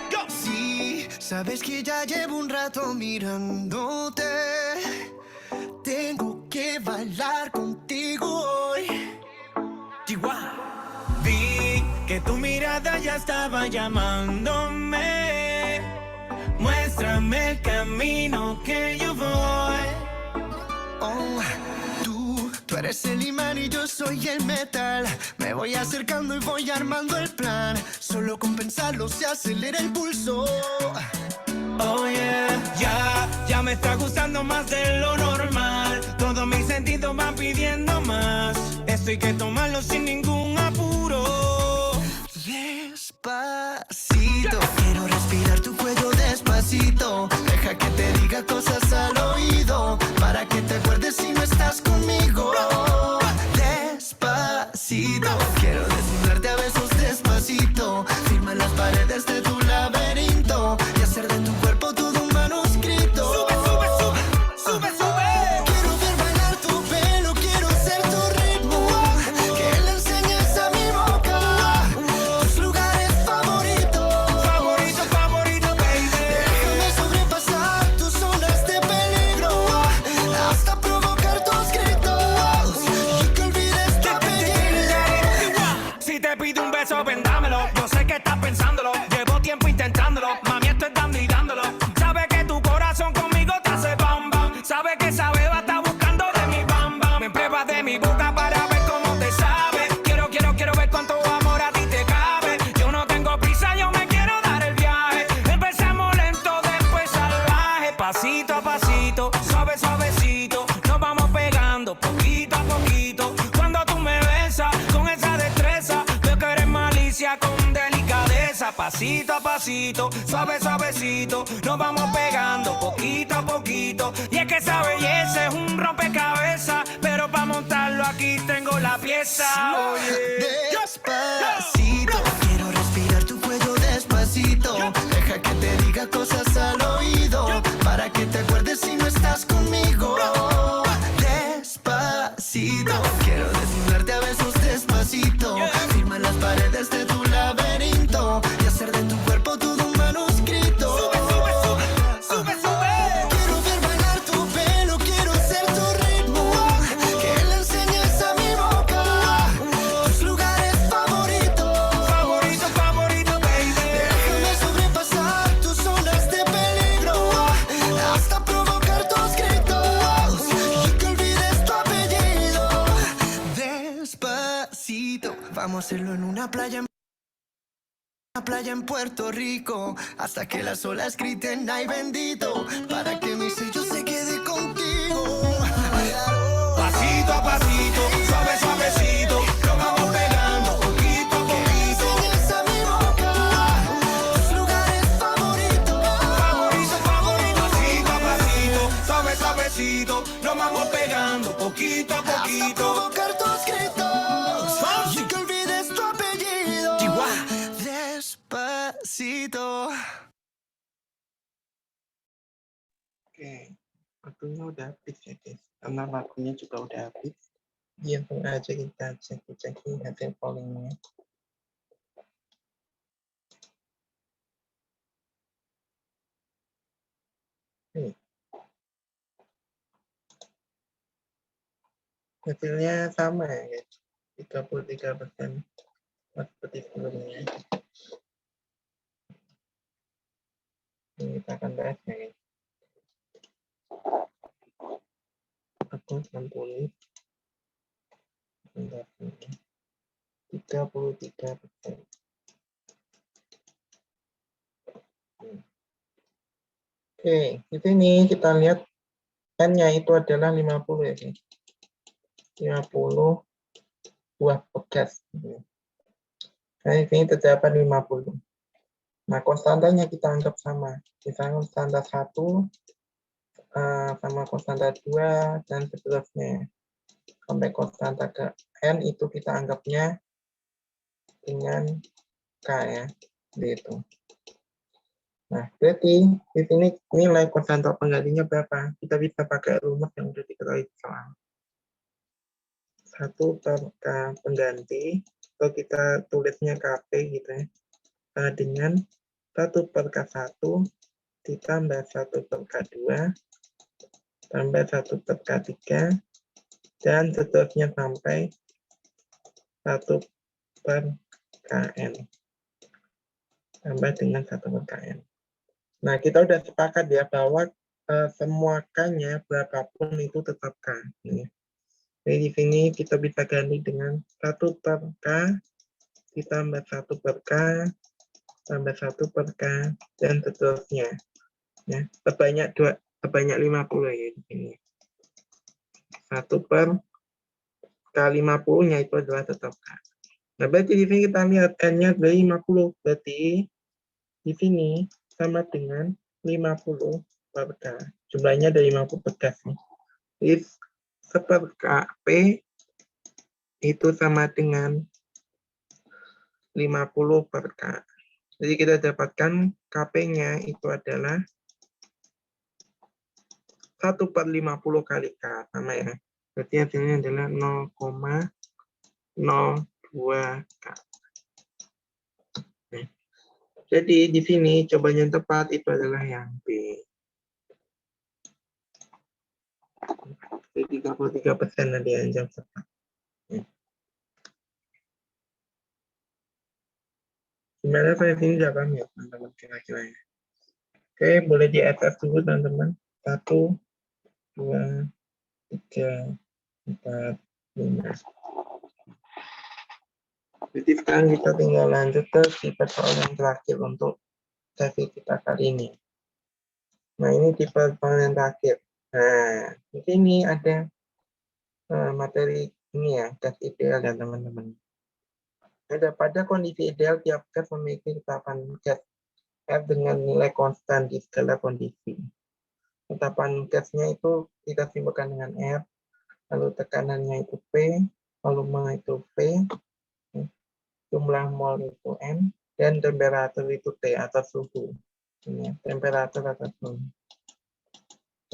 go. Sí, sabes que ya llevo un rato mirándote. Tengo que bailar contigo hoy. Chihuahua. Vi que tu mirada ya estaba llamándome. Muéstrame el camino que yo voy. Oh, tú eres el imán y yo soy el metal. Me voy acercando y voy armando el plan. Solo con pensarlo se acelera el pulso. Oh yeah, ya me está gustando más de lo normal. Todos mis sentidos van pidiendo más. Esto hay que tomarlo sin ningún apuro. Despacito, quiero respirar tu cuello despacito. Deja que te diga cosas al oído, para que te acuerdes si no estás conmigo. Despacito, quiero desnudarte a besos despacito. Firma las paredes de tu laberinto y hacer de tu cuerpo todo un manuscrito. Sube, sube, sube, sube, sube. Quiero ver bailar tu pelo, quiero ser tu ritmo. Que le enseñes a mi boca tus lugares favoritos. Favorito, favorito, baby. Déjame sobrepasar tus zonas de peligro hasta provocar tus gritos y que olvides tu apellido. Si te pido un beso, vendámelo. Yo sé que estás pensándolo. Llevo tiempo intentándolo. Mami, estoy dando y dándolo. Sabe que tu corazón conmigo te hace bam bam. Sabe que esa beba está buscando de mi bam bam. Me pruebas de mi boca para ver cómo te sabe. Quiero ver cuánto amor a ti te cabe. Yo no tengo prisa, yo me quiero dar el viaje. Empezamos lento, después salvaje. Pasito a pasito, suave, suavecito. Nos vamos pegando poquito a poquito. Cuando tú me besas con esa destreza, veo que eres malicia con delicadeza. Pasito a pasito, suave, suavecito. Nos vamos pegando poquito a poquito. Y es que esa belleza es un rompecabezas, pero para montarlo aquí tengo la pieza. Oye, despacito, quiero respirar tu cuello despacito. Deja que te diga cosas al oído, para que te acuerdes si no estás conmigo. Despacito, quiero desnudarte a besos despacito. Firma las paredes de tu laberinto y hacer de tu cuerpo todo un manuscrito. Sube, sube, sube, sube, sube. Quiero ver bailar tu pelo, quiero ser tu ritmo. Que le enseñes a mi boca tus lugares favoritos. Favorito, favorito, baby. Déjame sobrepasar tus zonas de peligro hasta provocar tus gritos y que olvides tu apellido. Despacito, vamos a hacerlo en una playa en Puerto Rico, hasta que las olas griten ay bendito, para que mi sello se quede contigo. Pasito a pasito, suave, suavecito, nos vamos pegando poquito a poquito. Enseñas a mi boca tus lugares favoritos. Favorito, favorito. Pasito a pasito, suave, suavecito, nos vamos pegando poquito a poquito. Hasta provocar tus gritos y que olvides tu apellido. Chihuahua. Despacito. Oke, waktunya udah habis ya guys. Karena waktunya juga udah habis. Langsung aja kita cek hasil pollingnya. Hasilnya sama ya guys. 33% seperti sebelumnya. Ini kita akan bahas ya guys. Aku 60. 33%. Oke, di sini kita lihat N-nya itu adalah 50 ya guys. 50 buah bekas. Nah, di sini terdapat 50. Nah, konstantanya kita anggap sama. Misalnya konstanta 1 sama konstanta 2 dan seterusnya. Sampai konstanta ke N itu kita anggapnya dengan K ya. Gitu. Nah, berarti di sini nilai konstanta penggantinya berapa? Kita bisa pakai rumus yang sudah diketahui soal. 1 per K pengganti, atau kita tulisnya KP gitu ya. Dengan 1 per K1 ditambah 1 per K2 tambah 1 per K3 dan seterusnya sampai 1 per KN tambah dengan 1 per KN. Nah, kita udah sepakat ya bahwa semua K-nya berapapun itu tetap K. Jadi di sini kita bisa ganti dengan 1 per K ditambah 1 per K tambah 1 per K dan seterusnya. Ya, sebanyak 50 ya di sini. 1 per K50-nya itu adalah tetap K. Nah, berarti di sini kita lihat N-nya dari 50. Berarti di sini sama dengan 50 per K. Jumlahnya dari 50 bekas. Jadi, per KP itu sama dengan 50 per K. Jadi kita dapatkan KP-nya itu adalah 1 per 50 kali K. Sama ya. Berarti hasilnya adalah 0,02 K. Jadi di sini jawaban yang tepat itu adalah yang B. 33% tadi yang jawab tepat. Gimana saya sini jawabannya teman-teman kira-kira ya? Oke, boleh di atas dulu teman-teman. 1, 2, 3, 4, 5. Jadi sekarang kita tinggal lanjut ke tipe soal yang terakhir untuk sesi kita kali ini. Nah, ini tipe soal yang terakhir. Nah, di sini ada materi ini ya, gas ideal ya teman-teman. Ada pada kondisi ideal tiap gas memiliki tetapan gas F dengan nilai konstan di segala kondisi. Tetapan gasnya itu kita simbolkan dengan R, lalu tekanannya itu P, volume itu V, jumlah mol itu M, dan temperatur itu T atau suhu. Ini temperatur atau suhu.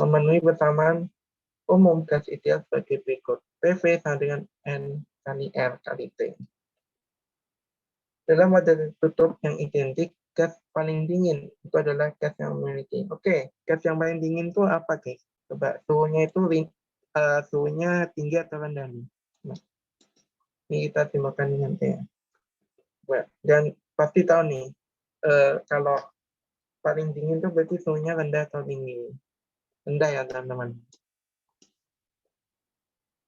Memenuhi persamaan umum gas ideal sebagai berikut. PV sama dengan N kali R kali T. Dalam wadah tertutup yang identik, gas paling dingin itu adalah gas yang memiliki. Oke, gas yang paling dingin itu apa, guys? Coba suhunya itu suhunya tinggi atau rendah nih? Nah, ini kita simbolkan dengan T. Dan pasti tahu nih, kalau paling dingin itu berarti suhunya rendah atau tinggi? Rendah ya teman-teman.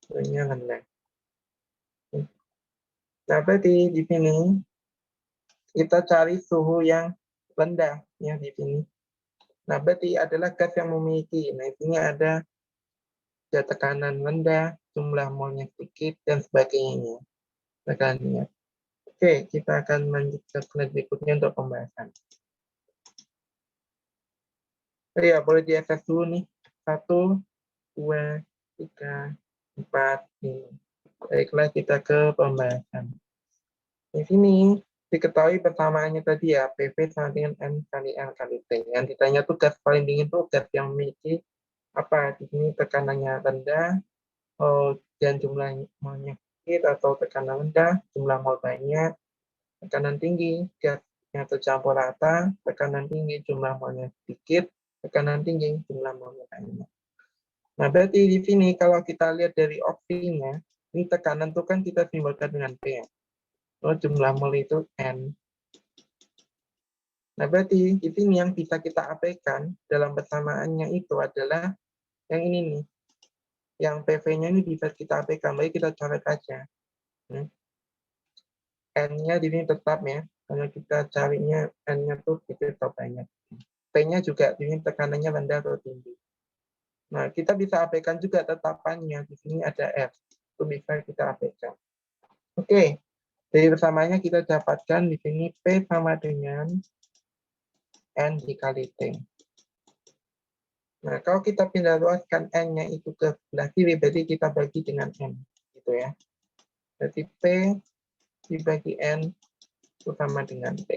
Suhunya rendah. Nah, berarti di sini kita cari suhu yang rendah ya di sini. Nah, berarti adalah gas yang memiliki. Nah, di sini ada tekanan rendah, jumlah molnya sedikit, dan sebagainya. Tekanannya. Oke, kita akan lanjut ke slide berikutnya untuk pembahasan. Ya, boleh di atas dulu nih. 1, 2, 3, 4, 5. Baiklah, kita ke pembahasan. Di sini diketahui persamaannya tadi ya, PV sama dengan N kali L kali T. Yang ditanya tuh gas paling dingin tuh gas yang memiliki apa? Di sini tekanannya rendah, dan jumlah molnya sedikit, atau tekanan rendah, jumlah mol banyak, tekanan tinggi, gas yang tercampur rata, tekanan tinggi, jumlah molnya sedikit, tekanan tinggi, jumlah molnya banyak. Nah, berarti di sini kalau kita lihat dari opsinya, ini tekanan tuh kan kita simbolkan dengan P ya. Jumlah mol itu N. Nah, berarti di sini yang bisa kita abaikan dalam persamaannya itu adalah yang ini nih. Yang PV-nya ini bisa kita abaikan, baik kita coret aja. N-nya di sini tetap ya, karena kita carinya N-nya tuh sedikit atau banyak. P-nya juga di sini tekanannya rendah atau tinggi. Nah, kita bisa abaikan juga tetapannya. Di sini ada F. Itu bisa kita abaikan. Oke. Dari persamaannya kita dapatkan di sini P sama dengan N dikali T. Nah, kalau kita pindah luaskan N-nya itu ke sebelah kiri, berarti kita bagi dengan N. Gitu ya. Berarti P dibagi N itu sama dengan T.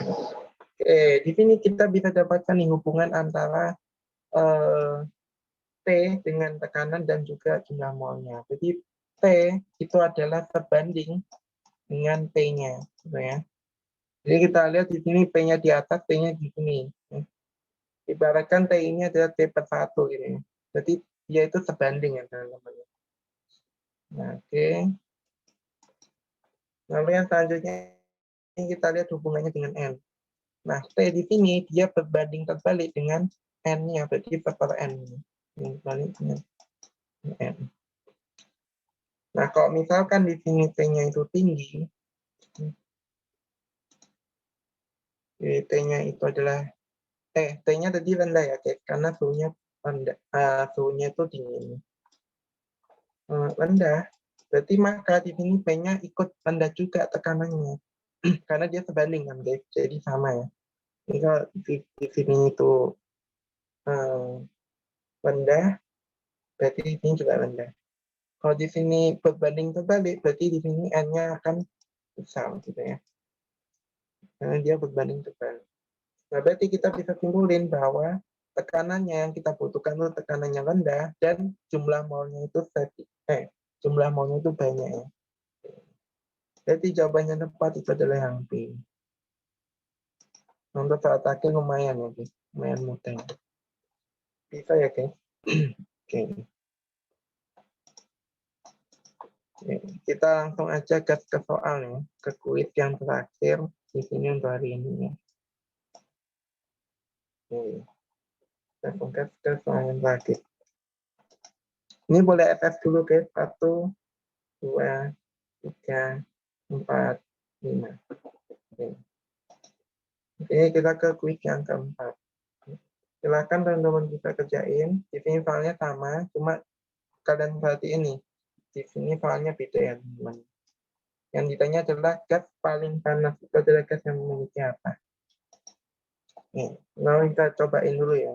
Oke, di sini kita bisa dapatkan nih hubungan antara T dengan tekanan dan juga jumlah molnya. Jadi T itu adalah sebanding dengan P-nya, gitu ya. Jadi kita lihat di sini P-nya di atas, T-nya di sini. Ibaratkan T ini adalah T per 1 gitu ya. Jadi dia itu sebanding ya teman-teman. Nah, oke. Lalu yang selanjutnya ini kita lihat hubungannya dengan N. Nah, T di sini dia berbanding terbalik dengan N-nya, berarti per N. Berbanding dengan N. Nah, kalau misalkan di sini T-nya itu tinggi, T-nya itu adalah T-nya tadi rendah ya, guys, karena suhunya rendah, suhunya itu dingin. Rendah, berarti maka di sini P-nya ikut rendah juga tekanannya, karena dia sebanding kan, guys, jadi sama ya. Jadi kalau di sini itu rendah, berarti di sini juga rendah. Kalau di sini berbanding terbalik, berarti di sini N-nya akan besar gitu ya. Karena dia berbanding terbalik. Nah, berarti kita bisa simpulin bahwa tekanannya yang kita butuhkan itu tekanannya rendah dan jumlah molnya itu jumlah molnya itu banyak ya. Jadi jawabannya tepat itu adalah yang B. Untuk saat akhir lumayan ya, guys. Lumayan mudah. Bisa ya, guys. Oke. Kita langsung aja ke soal ya, ke kuis yang terakhir di sini untuk hari ini ya. Langsung ke soal yang terakhir. Ini boleh FF dulu guys, 1, 2, 3, 4, 5. Oke, kita ke kuis yang keempat. Silakan teman-teman bisa kerjain. Di sini soalnya sama, cuma kalian perhatiin nih. Di sini soalnya beda ya teman-teman. Yang ditanya adalah gas paling panas itu adalah gas yang memiliki apa? Nih, lalu kita cobain dulu ya.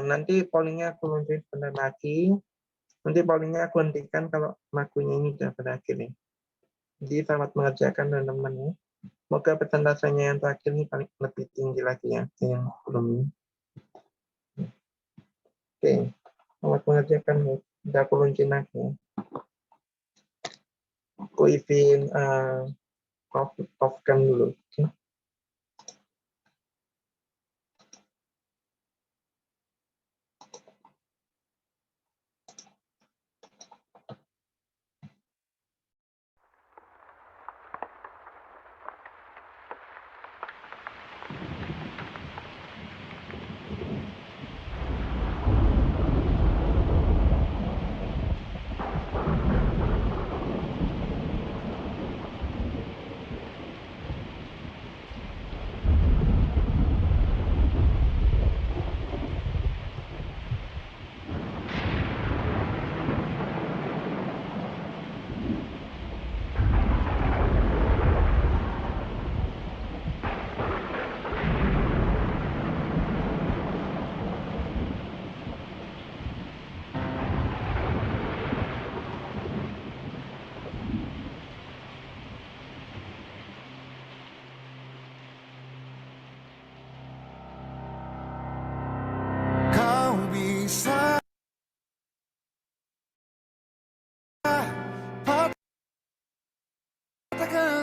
Nanti pollingnya aku lanjut sebentar lagi. Nanti pollingnya aku hentikan kalau makunya ini sudah berakhir nih. Jadi selamat mengerjakan teman-teman ya. Semoga persentasenya yang terakhir ini paling lebih tinggi lagi ya yang belum ini. Oke, selamat mengerjakan ya. Sudah aku launching lagi ya. Aku izin off-cam dulu. Oke.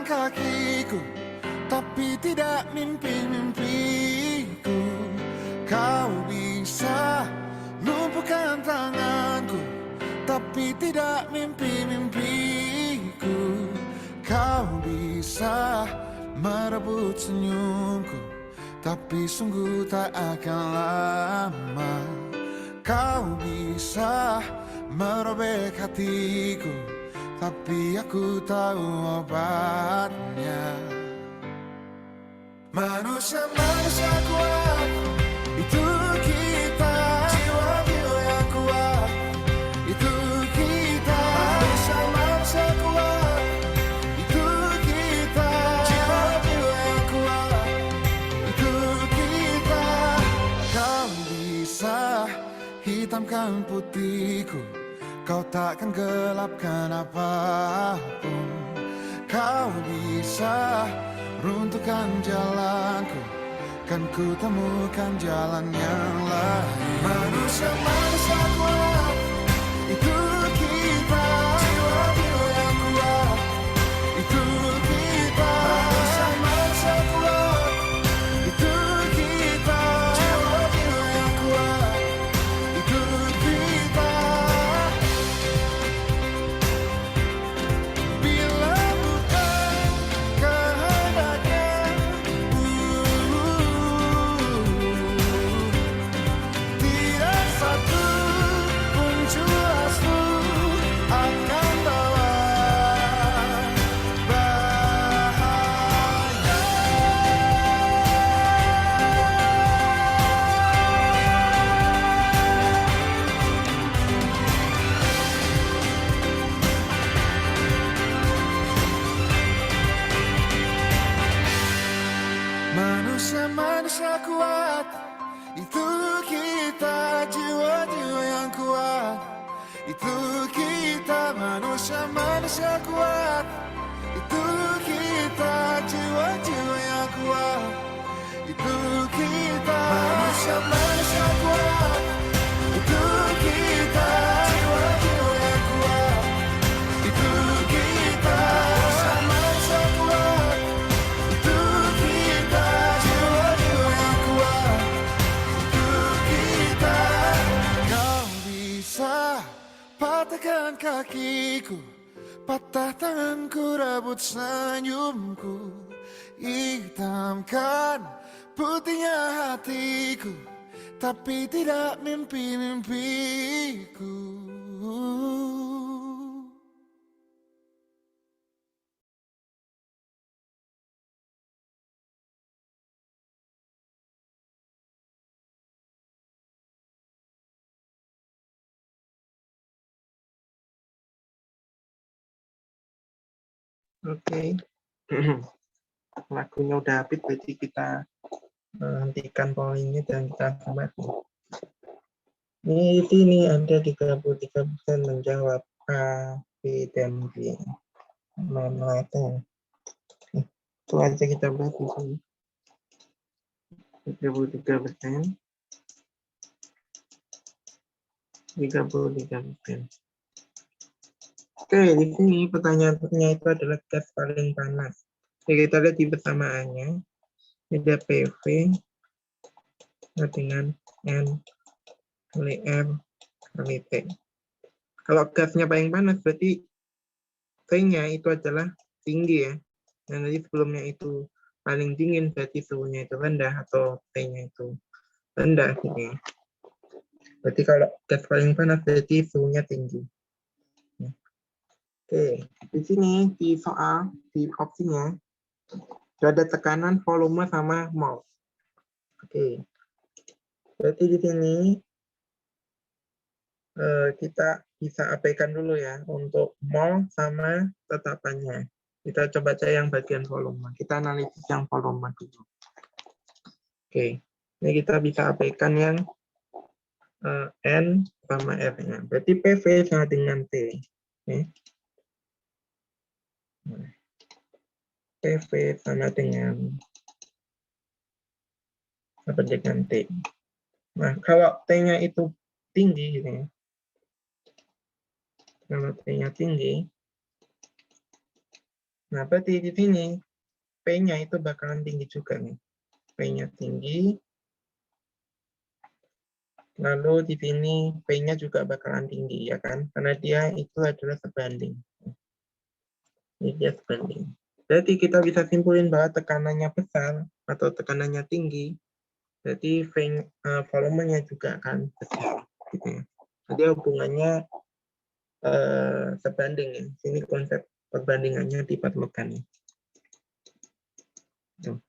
kakiku, tapi tidak mimpi-mimpiku. Kau bisa lumpuhkan tanganku, tapi tidak mimpi-mimpiku. Kau bisa merebut senyumku, tapi sungguh tak akan lama. Kau bisa merobek hatiku, tapi aku tahu obatnya. Manusia-manusia kuat, itu kita. Jiwa-jiwa yang kuat, itu kita. Manusia-manusia kuat, itu kita. Jiwa-jiwa yang kuat, itu kita. Kau bisa hitamkan putihku, kau takkan gelapkan apapun. Kau bisa runtuhkan jalanku, kan ku temukan jalan yang lain. Manusia-manusia kuat, itu kita. Jiwa-jiwa yang kuat, itu kita. Manusia-manusia kuat, itu kita. Jiwa-jiwa yang kuat, itu kita. Bila bukan kehendaknya, tidak satu pun jelasmu akan bawa bahaya. Manusia-manusia kuat, itu kita. Jiwa-jiwa yang kuat, itu kita. Manusia-manusia kuat, itu kita. Jiwa-jiwa yang kuat, itu kita. Manusia-manusia kuat, itu kita. Jiwa-jiwa yang kuat, itu kita. Manusia-manusia kuat, itu kita. Jiwa-jiwa yang kuat, itu kita. Kau bisa patahkan kakiku, patah tanganku, rebut senyumku, hitamkan putihnya hatiku, tapi tidak mimpi-mimpiku. Oke. Lagunya udah habis, berarti kita hentikan pollingnya dan kita kembali. Ini di sini ada 33% menjawab A, B, dan B. Non-laten. Itu aja kita bahas di sini. 33%. 33%. Oke, di sini pertanyaannya itu adalah gas paling panas. Oke, kita lihat di persamaannya. Ada PV dengan N kali M kali T. Kalau gasnya paling panas, berarti T-nya itu adalah tinggi ya. Dan tadi sebelumnya itu paling dingin, berarti suhunya itu rendah atau T-nya itu rendah. Gitu ya. Berarti kalau gas paling panas, berarti suhunya tinggi. Oke, di sini di soal, di opsinya, ada tekanan, volume, sama mol. Oke, berarti di sini kita bisa abaikan dulu ya untuk mol sama tetapannya. Kita coba cari yang bagian volume. Kita analisis yang volume dulu. Oke, ini kita bisa abaikan yang N sama R-nya. Berarti PV sama dengan T. Oke. PV sama dengan T. Nah, kalau T-nya itu tinggi, gitu ya. Kalau T-nya tinggi, Nah, berarti di sini P-nya itu bakalan tinggi juga nih. P-nya tinggi. Lalu di sini P-nya juga bakalan tinggi, ya kan? Karena dia itu adalah sebanding. Ini dia sebanding. Berarti kita bisa simpulin bahwa tekanannya besar atau tekanannya tinggi. Jadi volumenya juga akan besar. Gitu ya. Jadi hubungannya sebanding ya. Sini konsep perbandingannya diperlukan. Tuh.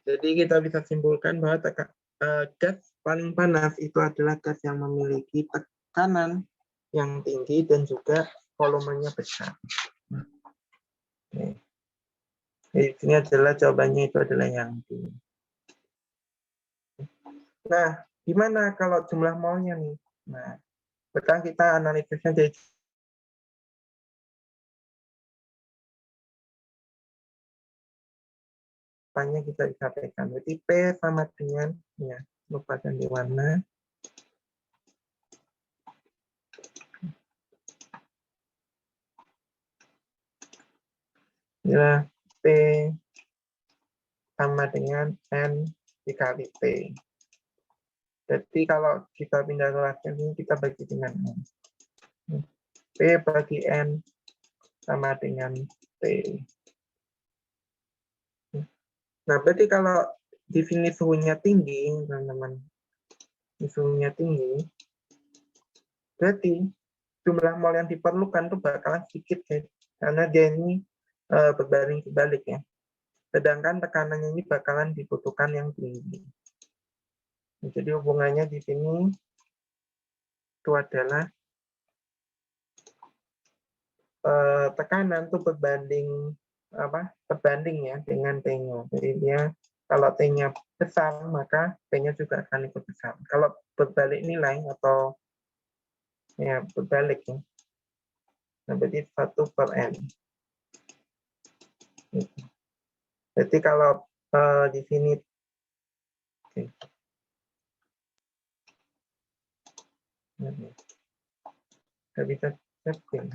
Jadi kita bisa simpulkan bahwa gas paling panas itu adalah gas yang memiliki tekanan yang tinggi dan juga volumenya besar. Oke. Jadi ini adalah jawabannya itu adalah yang tinggi. Nah, gimana kalau jumlah molnya nih? Nah, sekarang kita analisisnya dari depannya kita sampaikan. Jadi P sama dengan, ya, lupakan di warna. Ya, P sama dengan N dikali P. Jadi kalau kita pindah kelasnya ini kita bagi dengan N. P bagi N sama dengan P. Nah, berarti kalau di sini suhunya tinggi, teman-teman, suhunya tinggi, berarti jumlah mol yang diperlukan tuh bakalan sedikit, guys. Karena dia ini berbanding kebalik ya. Sedangkan tekanannya ini bakalan dibutuhkan yang tinggi. Jadi hubungannya di sini itu adalah tekanan tuh berbanding ya dengan T-nya. Jadi dia kalau T-nya besar maka P-nya juga akan ikut besar. Kalau berbalik nilai atau ya berbalik ya. Nah, berarti 1/N. Jadi kalau di sini nggak bisa setting.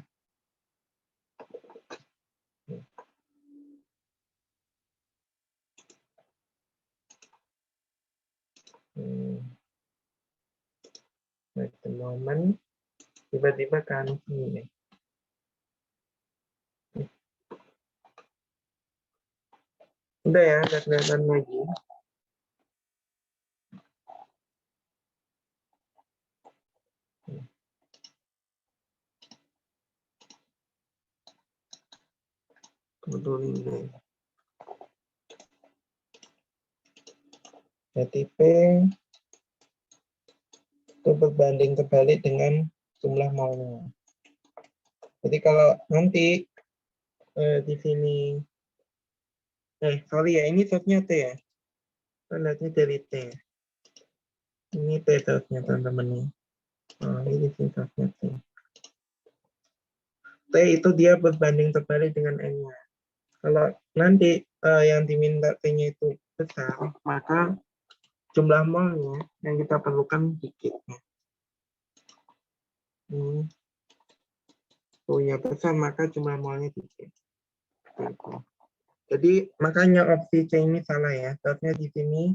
At the moment tiba-tiba kan ini. Udah ya, udah kelihatan lagi. Betul ini. Jadi P itu berbanding kebalik dengan jumlah molnya. Jadi kalau nanti di sini, sorry ya, ini shotnya T ya. Kita lihatnya dari T. Ini T shotnya teman-teman. Oh, ini shotnya T. T itu dia berbanding terbalik dengan N-nya. Kalau nanti yang diminta T-nya itu besar, maka jumlah molnya yang kita perlukan dikit. Punya besar, maka jumlah molnya dikit. Jadi makanya opsi C ini salah ya. Seharusnya di sini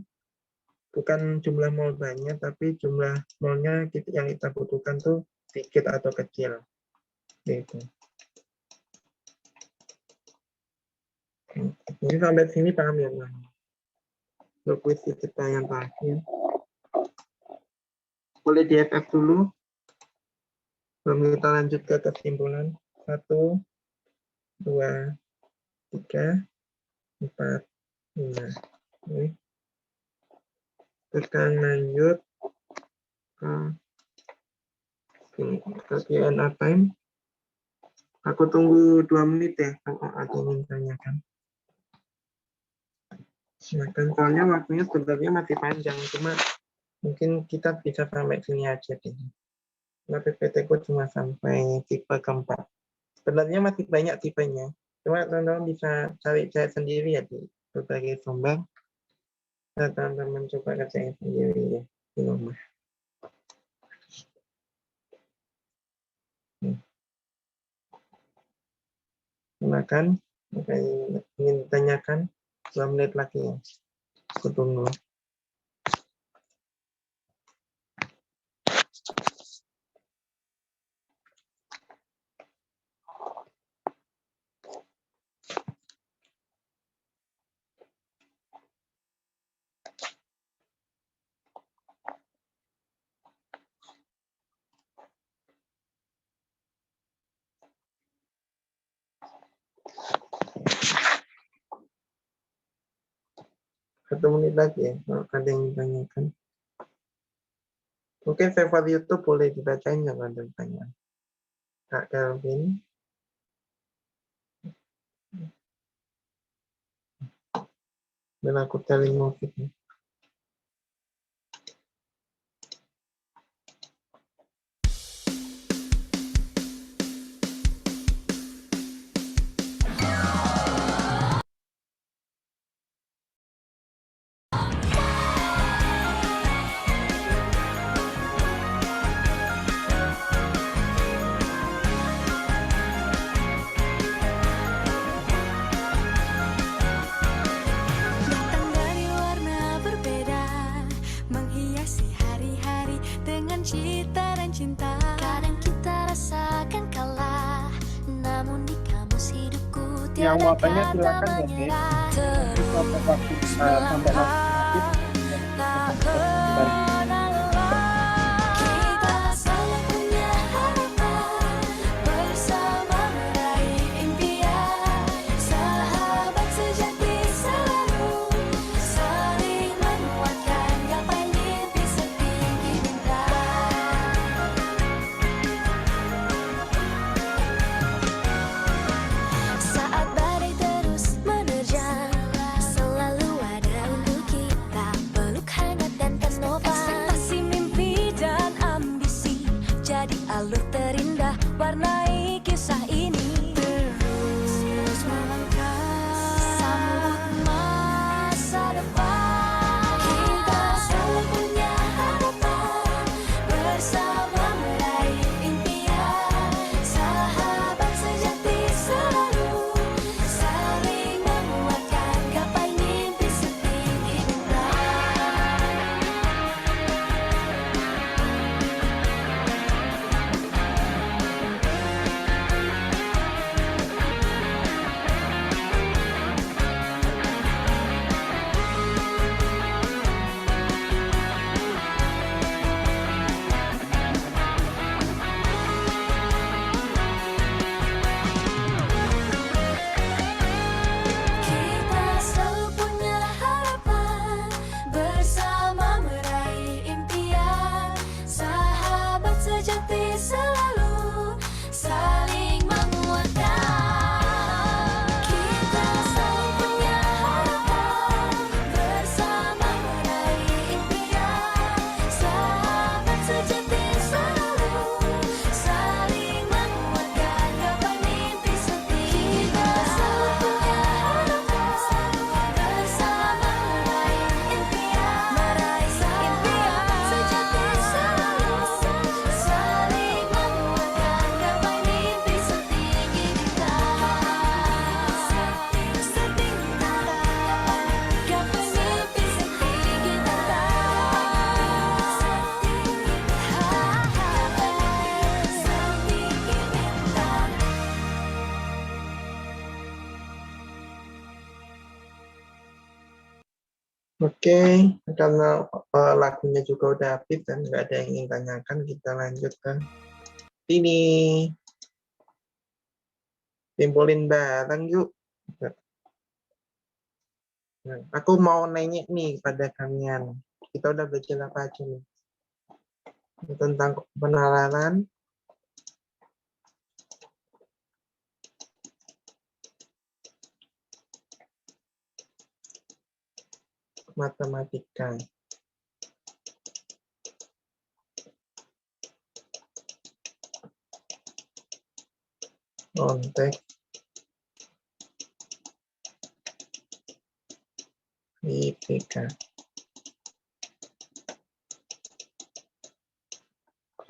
bukan jumlah mol banyak, tapi jumlah molnya yang kita butuhkan tuh sedikit atau kecil. Gitu. Jadi sampai sini paham ya, Bang? Untuk quiz kita yang terakhir. Boleh di FF dulu. Sebelum kita lanjut ke kesimpulan. 1, 2, 3, 4, 5. Oke. Sekarang lanjut ke Q&A time. Aku tunggu 2 menit ya, kalau ada yang tanyakan. Silakan, soalnya waktunya sebenarnya masih panjang, cuma mungkin kita bisa sampai sini aja deh. Nah, PPT ku cuma sampai tipe keempat. Sebenarnya masih banyak tipenya, cuma teman-teman bisa cari sendiri ya di berbagai sumber. Nah, teman-teman coba kerjain sendiri ya. Rumah. Silakan, ingin ditanyakan 2 menit lagi ya. Aku tunggu. Satu menit lagi ya, kalau ada yang ditanyakan. Oke, favor YouTube boleh dibacain, jangan ada pertanyaan. Kak Kelvin. Dan aku telling movie. Datang dari warna berbeda, menghiasi hari-hari dengan cita dan cinta. Kadang kita rasakan kalah, namun di kamus hidupku Yang tiada mau tanya kata silakan ya, Dek. menyerah. Itu apa waktu sampai waktu habis, Tak kembali. pernah lelah. Kita selalu punya harapan, bersama meraih impian. Sahabat sejati selalu saling menguatkan, gapai mimpi setinggi bintang. Saat badai terus menerjang, selalu ada untuk kita peluk hangat dan penopang. Ekspektasi, mimpi dan ambisi jadi alur terindah, warnai kisah ini. Terus melangkah, sambut masa depan. Kita selalu punya harapan, bersama meraih impian. Sahabat sejati selalu saling menguatkan, gapai mimpi setinggi bintang. Kita selalu punya harapan, bersama meraih impian. Sahabat sejati selalu saling menguatkan. Kita selalu punya harapan, bersama meraih impian. Sahabat sejati selalu saling menguatkan, gapai mimpi setinggi bintang. Kita selalu punya harapan, bersama meraih impian. Sahabat sejati selalu saling menguatkan, gapai mimpi setinggi bintang. Setinggi bintang, gapai mimpi setinggi bintang. Oke, karena lagunya juga udah habis dan nggak ada yang ingin tanyakan, kita lanjut ke ini. Simpulin bareng yuk. Nah, aku mau nanya nih pada kalian. Kita udah belajar apa aja nih? Tentang penalaran, matematika. Konteks, IPK.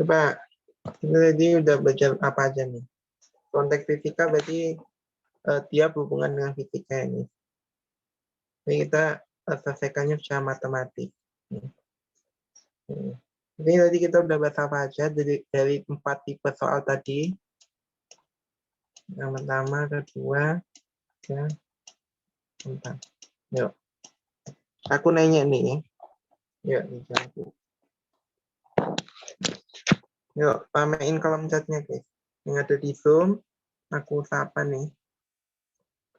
Coba, kita tadi udah belajar apa aja nih? Konteks fisika berarti dia berhubungan dengan fisika ini. Jadi kita selesaikannya secara matematik. Ini tadi kita udah bahas apa aja dari 4 tipe soal tadi. Yang pertama, kedua, ya, 4. Yuk. Aku nanya nih. Yuk, dijawab. Yuk, pamein kolom chatnya, guys. Yang ada di Zoom, aku sapa nih.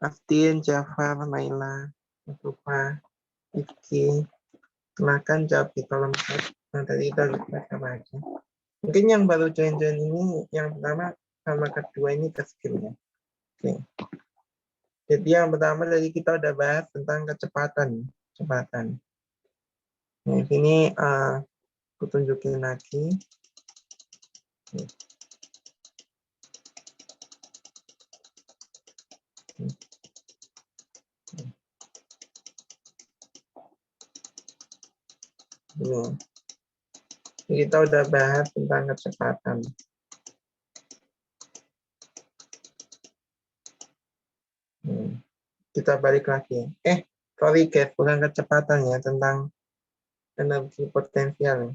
Astin, Jafar, Naila, Mustafa, Rizky. Silakan jawab di kolom chat. Nah, tadi kita bahas apa aja. Mungkin yang baru join-join ini, yang pertama sama kedua ini ke skill ya. Oke. Jadi yang pertama tadi kita udah bahas tentang kecepatan. Nah, ini aku tunjukin lagi. Ini kita udah bahas tentang kecepatan. Kita balik lagi. Sorry guys, bukan kecepatan ya, tentang energi potensial.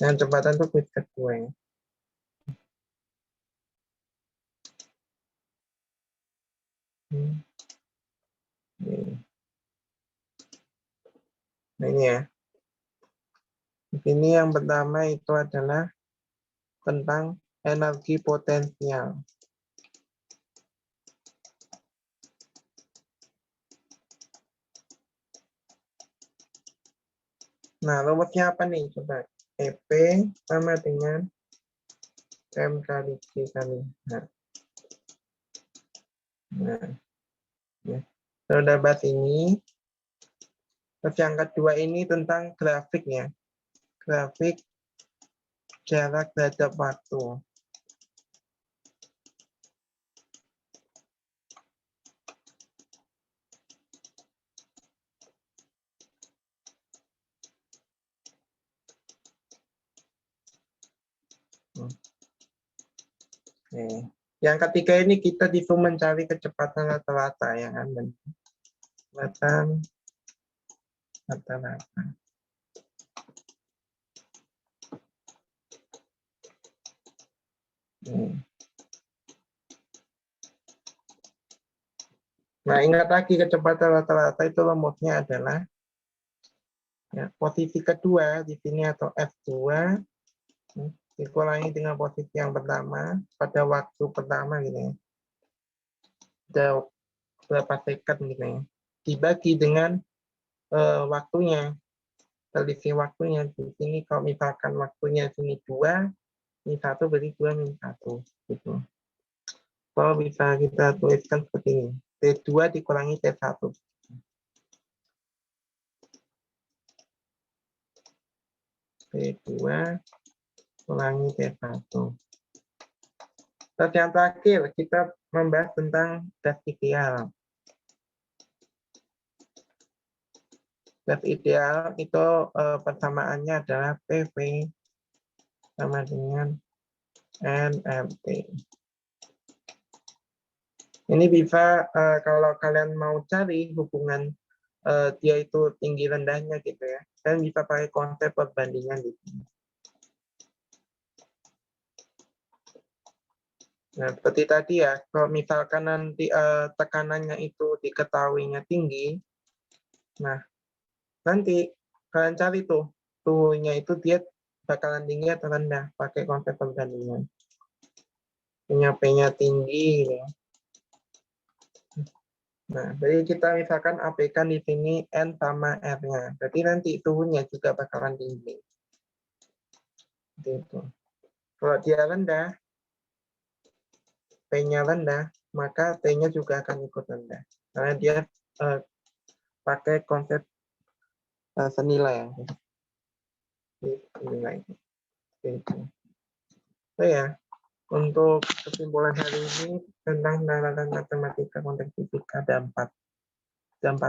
Yang kecepatan itu quiz kedua ya. Nah ini ya. Ini yang pertama itu adalah tentang energi potensial. Nah, rumusnya apa nih? Coba. EP sama dengan M kali G kali H. Nah, ya. Sudah bahas ini. Terus yang kedua ini tentang grafiknya. Grafik jarak terhadap waktu. Yang ketiga ini kita disuruh mencari kecepatan rata-rata ya kan. Kecepatan rata-rata. Nah, ingat lagi kecepatan rata-rata itu rumusnya adalah ya, posisi kedua di sini atau F2 dikurangi dengan posisi yang pertama pada waktu pertama gitu ya. Ada berapa second gitu ya. Dibagi dengan waktunya. Selisih waktunya di sini kalau misalkan waktunya sini 2, ini 1 berarti 2 min 1 gitu. Kalau bisa kita tuliskan seperti ini. T2 dikurangi T1. T2 kurangi T1. Terus yang terakhir, kita membahas tentang gas ideal. Gas ideal itu persamaannya adalah PV sama dengan nRT. Ini bisa kalau kalian mau cari hubungan dia itu tinggi rendahnya gitu ya, kalian bisa pakai konsep perbandingan di sini. Nah, seperti tadi ya, kalau misalkan nanti tekanannya itu diketahuinya tinggi, nah nanti kalian cari tuh suhunya itu dia bakalan tinggi atau rendah pakai konsep perbandingan. Punya P-nya tinggi gitu ya. Nah, jadi kita misalkan apkan di sini N sama R-nya. Berarti nanti suhunya juga bakalan tinggi. Gitu. Kalau dia rendah, P-nya rendah, maka T-nya juga akan ikut rendah. Karena dia pakai konsep senilai. Senilai. Gitu. So ya, untuk kesimpulan hari ini tentang penerapan matematika konteks fisika ada 4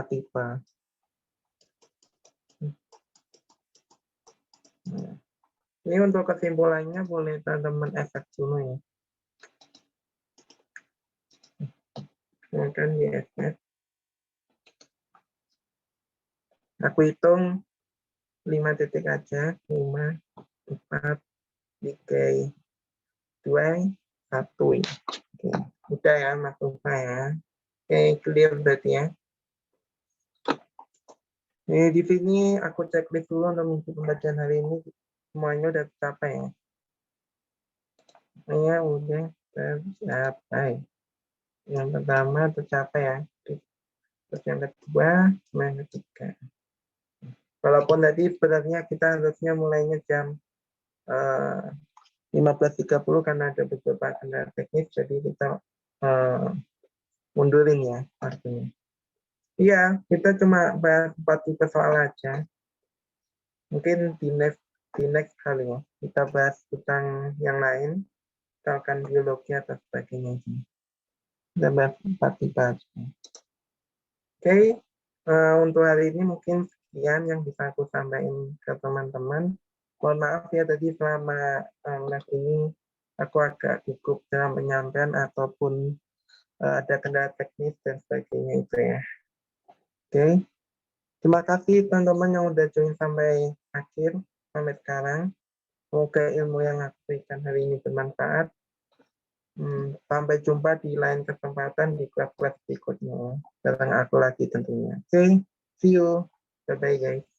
tipe. Ini untuk kesimpulannya boleh teman-teman efek dulu ya. Silakan di efek. Aku hitung 5 titik aja. 5, 4, 3, 2, 1. Oke. Udah ya Mas Lupa ya. Oke, clear berarti ya. Di sini aku checklist dulu untuk mengisi pembelajaran hari ini. Semuanya udah tercapai ya. Semuanya udah tercapai. Yang pertama tercapai ya. Terus yang kedua, yang ketiga. Walaupun tadi sebenarnya kita harusnya mulainya jam 15.30 karena ada beberapa kendala teknis, jadi kita mundurin ya waktunya. Iya, kita cuma bahas 4 tipe soal aja. Mungkin di next kali ya, kita bahas tentang yang lain, misalkan biologi atau sebagainya. Kita bahas 4 tipe aja. Oke, untuk hari ini mungkin sekian yang bisa aku sampaikan ke teman-teman. Mohon maaf ya tadi selama live ini aku agak gugup dalam penyampaian ataupun ada kendala teknis dan sebagainya itu ya. Oke, terima kasih teman-teman yang udah join sampai akhir, sampai sekarang. Semoga ilmu yang aku berikan hari ini bermanfaat. Sampai jumpa di lain kesempatan di kelas-kelas berikutnya. Datang aku lagi tentunya. Oke, see you. Bye-bye guys.